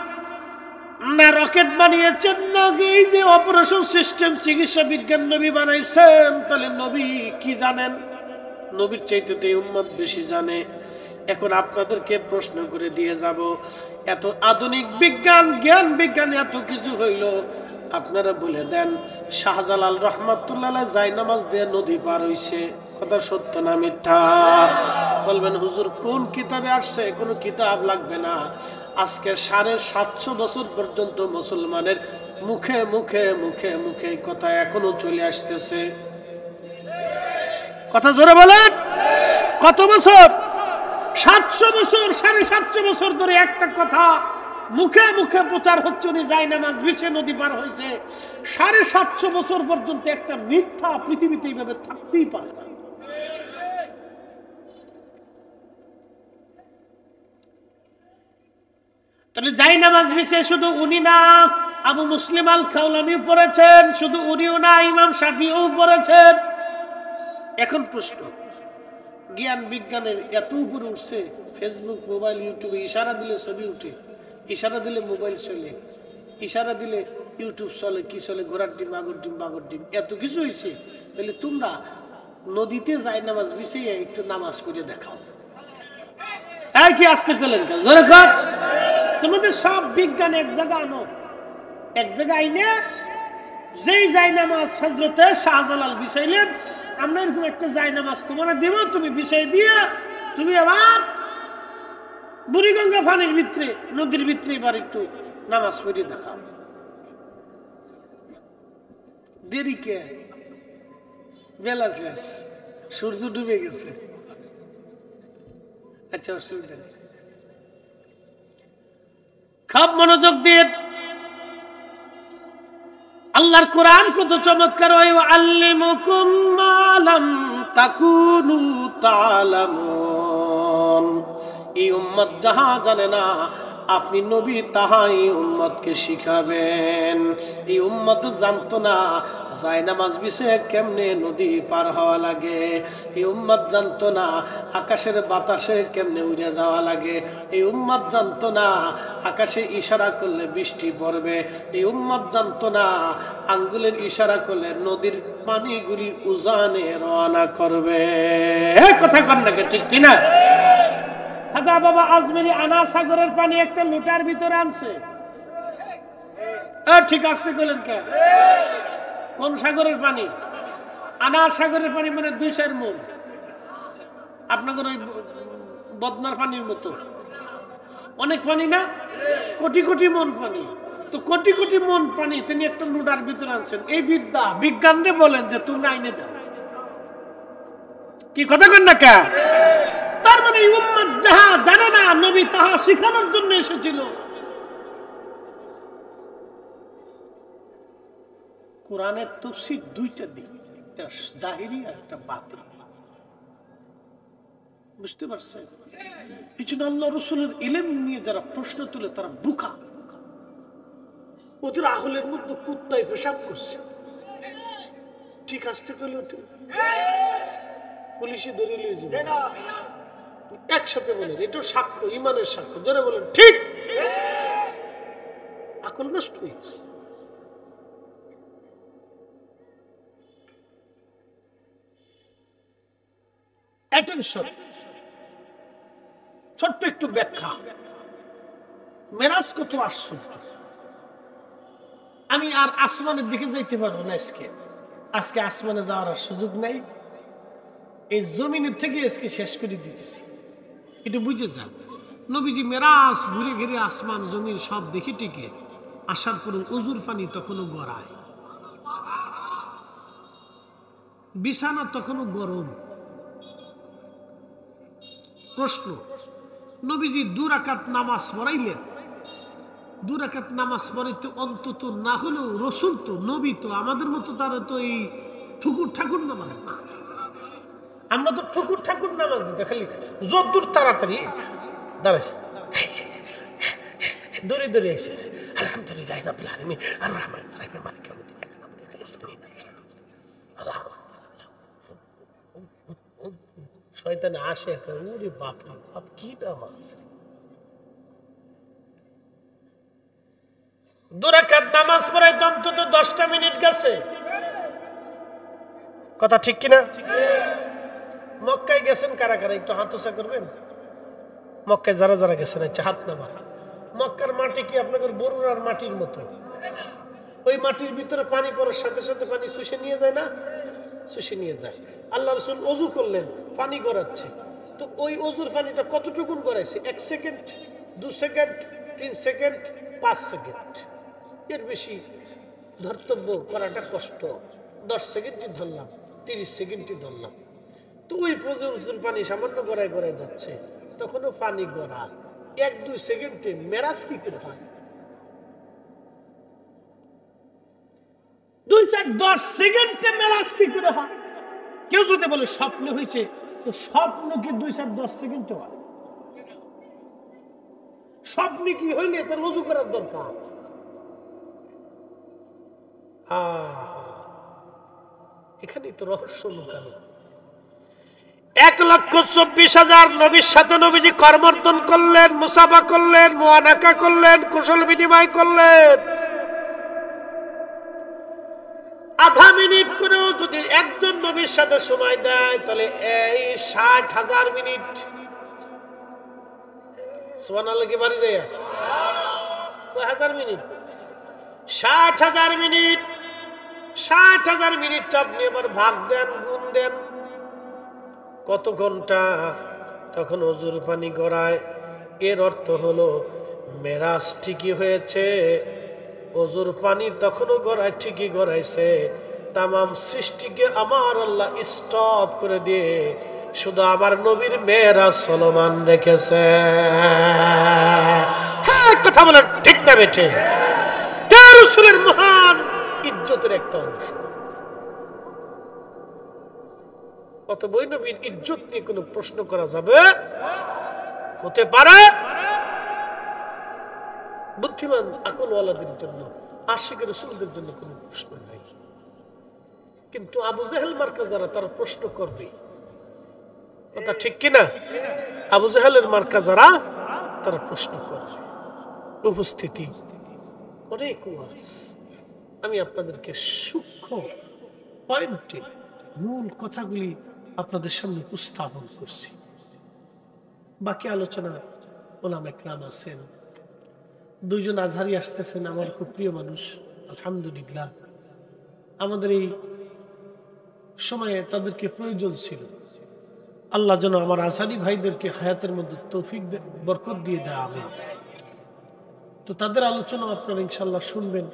না, রকেট বানিয়েছেন না, এই যে অপারেশন সিস্টেম, চিকিৎসা বিজ্ঞান নবী বানাইছেন? তাহলে নবী কি জানেন? নবীর চাইতে উম্মত বেশি জানে। এখন আপনাদেরকে প্রশ্ন করে দিয়ে যাব, এত আধুনিক বিজ্ঞান, জ্ঞান বিজ্ঞান এত কিছু হইল, আপনারা বলে দেন শাহজালাল রহমাতুল্লাহ জায়নামাজ দিয়ে নদী পার হইছে, কথা সত্য না মিথ্যা? বলবেন হুজুর কোন কিতাবে আসছে? কোনো কিতাব লাগবে না। আজকে 750 বছর পর্যন্ত মুসলমানের মুখে মুখে মুখে মুখে কথা এখনো চলে আসতেছে। কথা জোরে বলেন, কত বছর? 700 বছর, 750 বছর ধরে একটা কথা মুখে মুখে প্রচার হচ্ছে, উনি জায়নামাজ বিছে নদী পার হয়েছে। 750 বছর পর্যন্ত একটা মিথ্যা পৃথিবীতে এইভাবে থাকতেই পারে না। তাহলে জায়নামাজ বিছে শুধু উনি না, আবু মুসলিম আল খাওলানিও পড়েছেন, শুধু উনিও না, ইমাম শাফিও পড়েছেন। এখন প্রশ্ন, জ্ঞান বিজ্ঞানের এত উপরে উঠছে, ফেসবুক, মোবাইল, ইউটিউবে ইশারা দিলে ছবি উঠে, ইশারা দিলে মোবাইল চলে, ইশারা দিলে ইউটিউব চলে, কি চলে, ঘোড়ার ডিম, আগর ডিম, বাগর ডিম, এত কিছু হয়েছে। তাহলে তোমরা নদীতে যাই নামাজ বিছিয়ে একটু নামাজ পড়ে দেখাও। এই কি আসতে পেলেন? তোমাদের সব বিজ্ঞান এক জায়গা আনো, এক জায়গায় আইনে যেই যাই নামাজ হযরতে শাহজালাল বিছাইলেন, আমরা এরকম একটা যাই নামাজ তোমরা দেব, তুমি বিছাই দিয়ে তুমি আবার বুড়িগঙ্গা পানির ভিতরে, নদীর ভিতরে এবার একটু নামাজ পড়ে দেখাও। দেরি কে? বেলা শেষ, সূর্য ডুবে গেছে। আচ্ছা অসুবিধা নেই, খুব মনোযোগ দিয়ে আল্লাহর কোরআন কত চমৎকার। ওয়াল্লিমুকুম মা লাম তাকুনু তা'লামুন, এই উম্মত যাহা জানে না আপনি নবী তাহাই উম্মতকে শিখাবেন। এই উম্মত জানতো না জায়নামাজ বিছে কেমনে নদী পার হওয়া লাগে, এই উম্মত জানতো না আকাশের বাতাসে কেমনে উড়ে যাওয়া লাগে, এই উম্মত জানতো না আকাশে ইশারা করলে বৃষ্টি পড়বে, এই উম্মত জানতো না আঙ্গুলের ইশারা করলে নদীর পানিগুলি উজানে রওনা করবে। কথা কন না, ঠিক কিনা? খাজা বাবা আজমেরি আনা সাগরের পানি একটা লোটার ভিতরে আনছে। ঠিক আসতে গেলেন কে? কোন সাগরের পানি? আনা সাগরের পানি, মানে 200 মন। আপনাদের ওই বদনার পানির মতো অনেক পানি না, কোটি কোটি মন পানি। তো কোটি কোটি মন পানি তিনি একটা লোটার ভিতরে আনছেন। এই বিদ্যা বিজ্ঞানরে বলেন যে তোমরা আইনে দাও। কি কথা কন না কে? তার মানে উম্মত যাহা জানে না নবী তাহা শিখানোর জন্য এসেছিল। কোরআনের তাফসীর দুইটা দিক, একটা জাহিরি আর একটা বাতিনি। বুঝতে পারছেন? এই জন্য আল্লাহ রসুলের ইলম নিয়ে যারা প্রশ্ন তুলে তারা বোকা। ওদের আহলের মধ্যে কুত্তায় পেশাব করছে, ঠিক আসতে পেলে পুলিশে ধরে নিয়ে যাবে। একসাথে বলেন, এটা সাক্ষ্য, ইমানের সাক্ষ্য। যারা বলেন ঠিক, আকল নষ্ট হয়েছে। অ্যাটেনশন, ছোট্ট একটু ব্যাখ্যা। মেরাজ কত আশ্চর্য। আমি আর আসমানের দিকে যাইতে পারবো না আজকে আসমানে যাওয়ার সুযোগ নাই। এই জমিনের থেকে আজকে শেষ করে দিতেছি। এটা বুঝে যান, নবীজি মেরাজ ঘুরে ঘিরে আসমান জমিন সব দেখে টিকে আসার পরে উজুর পানি তখনও গড়ায়, বিছানা তখনও গরম। প্রশ্ন, নবীজি 2 রাকাত নামাজ পড়াইলেন। 2 রাকাত নামাজ পড়াইতে অন্তত না হলেও রসুল তো, নবী তো, আমাদের মতো তারা তো এই ঠুকুর ঠাকুর নামাজ না। আমরা তো ঠুকুর ঠাকুর নামাজ দিতে খালি যদ্দূর তাড়াতাড়ি দাঁড়াইছে, দৌড়ে দৌড়ে এসেছে আলহামদুলিল্লাহ রাব্বিল আলামিন আর রহমান রাহিম মালিক ইয়াউমিদ্দিন ইয়াকা না'বুদু ওয়া ইয়াকা নাস্তাঈন। আল্লাহু আকবার। শয়তান আসে, ওরে বাপ রে বাপ, কি নামাজ! 2 রাকাত নামাজ পড়ে অন্তত 10টা মিনিট গেছে। কথা ঠিক কিনা? মক্কায় গেছেন কারা কারা একটু হাত উঁচা করবেন? মক্কায় যারা যারা গেছেন আচ্ছা হাত নামা। মক্কার মাটি কি আপনাদের বরুড়ার মাটির মতো? ওই মাটির ভিতরে পানি পড়ার সাথে সাথে পানি শুষে নিয়ে যায় না? শুষে নিয়ে যায়। আল্লাহ রাসূল ওযু করলেন, পানি গড়াচ্ছে। তো ওই ওযুর পানিটা কতটুকু গড়াইছে? 1 সেকেন্ড, 2 সেকেন্ড, 3 সেকেন্ড, 5 সেকেন্ড। এর বেশি ধর্তব্য করাটা কষ্ট। 10 সেকেন্ডই ধরলাম, 30 সেকেন্ডই ধরলাম। তো ওই ওযুর পানি সামান্য গড়ায় গড়ায় যাচ্ছে, তখনও পানি গড়া। 1-2 সেকেন্ডে মেরাজ কি করে হয়? 2-4-10 সেকেন্ডে মেরাজ কি করে হয়? কেউ যদি বলে স্বপ্ন হয়েছে, তো স্বপ্ন কি 2-4-10 সেকেন্ডে হয়? স্বপ্ন কি হইলে তার ওযু করার দরকার। এখানেই তো রহস্য লুকানো। 1,24,000 নবীর সাথে নবীজি কর্মর্দন করলেন, মুসাফা করলেন, মুআনাকা করলেন, কুশল বিনিময় করলেন। আধা মিনিট করেও যদি একজন নবীর সাথে সময় দেয় তাহলে এই 60,000 মিনিট। সুবহানাল্লাহ কি বাড়ি যায়? 1000 মিনিট, 60,000 মিনিট। 60,000 মিনিটটা আপনি এবার ভাগ দেন, গুণ দেন, কত ঘন্টা? তখন ওযুর পানি গড়ায়। এর অর্থ হলো মেরাজ ঠিকই হয়েছে, ওযুর পানি তখনও গড়ায়, ঠিকই গড়াইছে। তামাম সৃষ্টিকে আমার আল্লাহ স্টপ করে দিয়ে শুধু আমার নবীর মেরাজ চলমান রেখেছে। হ্যাঁ, কথা বলেন ঠিক না বেঠে? রাসূলের মহান ইজ্জতের একটা অংশ। অতএব ওই নবীর ইজ্জত নিয়ে কোনো প্রশ্ন করা যাবে হতে পারে বুদ্ধিমান আকলওয়ালাদের জন্য, আশিক রাসূলদের জন্য কোনো প্রশ্ন নাই। কিন্তু আবু জাহেল মার্কা যারা, তারা প্রশ্ন করবে। কথা ঠিক কিনা? আবু জাহেলের মার্কা যারা, তারা প্রশ্ন করবে। উপস্থিতি অনেক ওয়াজ। আমি আপনাদেরকে সূক্ষ্ম পয়েন্টে মূল কথাগুলি আপনাদের সামনে উপস্থাপন করছি। বাকি আলোচনা ওলামা ইকরাম আছেন, 2 জন আজহারি আসতেছেন, আমার খুব প্রিয় মানুষ, আলহামদুলিল্লাহ। আমাদের এই সময়ে তাদেরকে প্রয়োজন ছিল। আল্লাহ যেন আমার আজহারি ভাইদেরকে হায়াতের মধ্যে তৌফিক বরকত দিয়ে দেয়, আমিন। তো তাদের আলোচনা আপনারা ইনশাল্লাহ শুনবেন।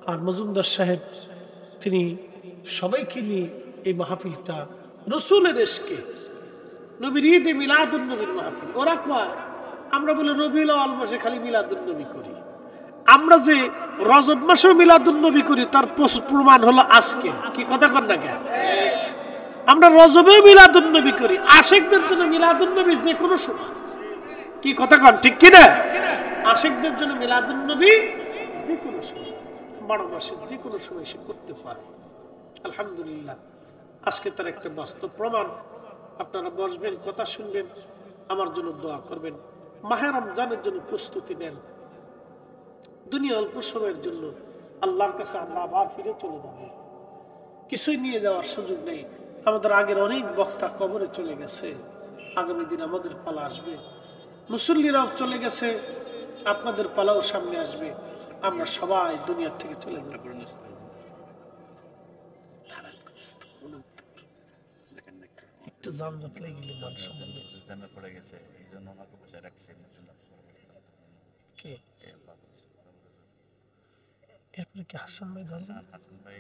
আর মজুমদার সাহেব তিনি সবাইকে নিয়ে এই মাহফিলটা রসুলের এশকে, নবীর ঈদে মিলাদুন নবীর মাহফিল। ওরা কয় আমরা বলে রবিউল আউয়াল মাসে খালি মিলাদুন নবী করি। আমরা যে রজব মাসে মিলাদুন নবী করি তার প্রমাণ হলো আজকে। কি কথা কন না কেন? আমরা রজবে মিলাদুন নবী করি, আশিকদের জন্য মিলাদুন নবী যে কোনো সময়। কি কথা কন ঠিক কি না? আশিকদের জন্য মিলাদুন নবী যে কোনো সময়, 12 মাসে যে কোনো সময় সে করতে পারে। আলহামদুলিল্লাহ, আজকে তার একটা বাস্তব প্রমাণ। আপনারা বসবেন, কথা শুনবেন, আমার জন্য দোয়া করবেন, মাহে রমজানের জন্য প্রস্তুতি নেন। দুনিয়া অল্প সময়ের জন্য, আল্লাহর কাছে আমরা আবার ফিরে চলে যাব, কিছুই নিয়ে যাওয়ার সুযোগ নেই। আমাদের আগের অনেক বক্তা কবরে চলে গেছে, আগামী দিন আমাদের পালা আসবে। মুসল্লিরাও চলে গেছে, আপনাদের পালাও সামনে আসবে। আমরা সবাই দুনিয়া থেকে চলে যাব। একটু জামজট লেগে গেলে মানুষ পড়ে গেছে, এই জন্য আমাকে বসে রাখছে। এরপরে কি হাসান ভাই ধরবেন? হাসান ভাই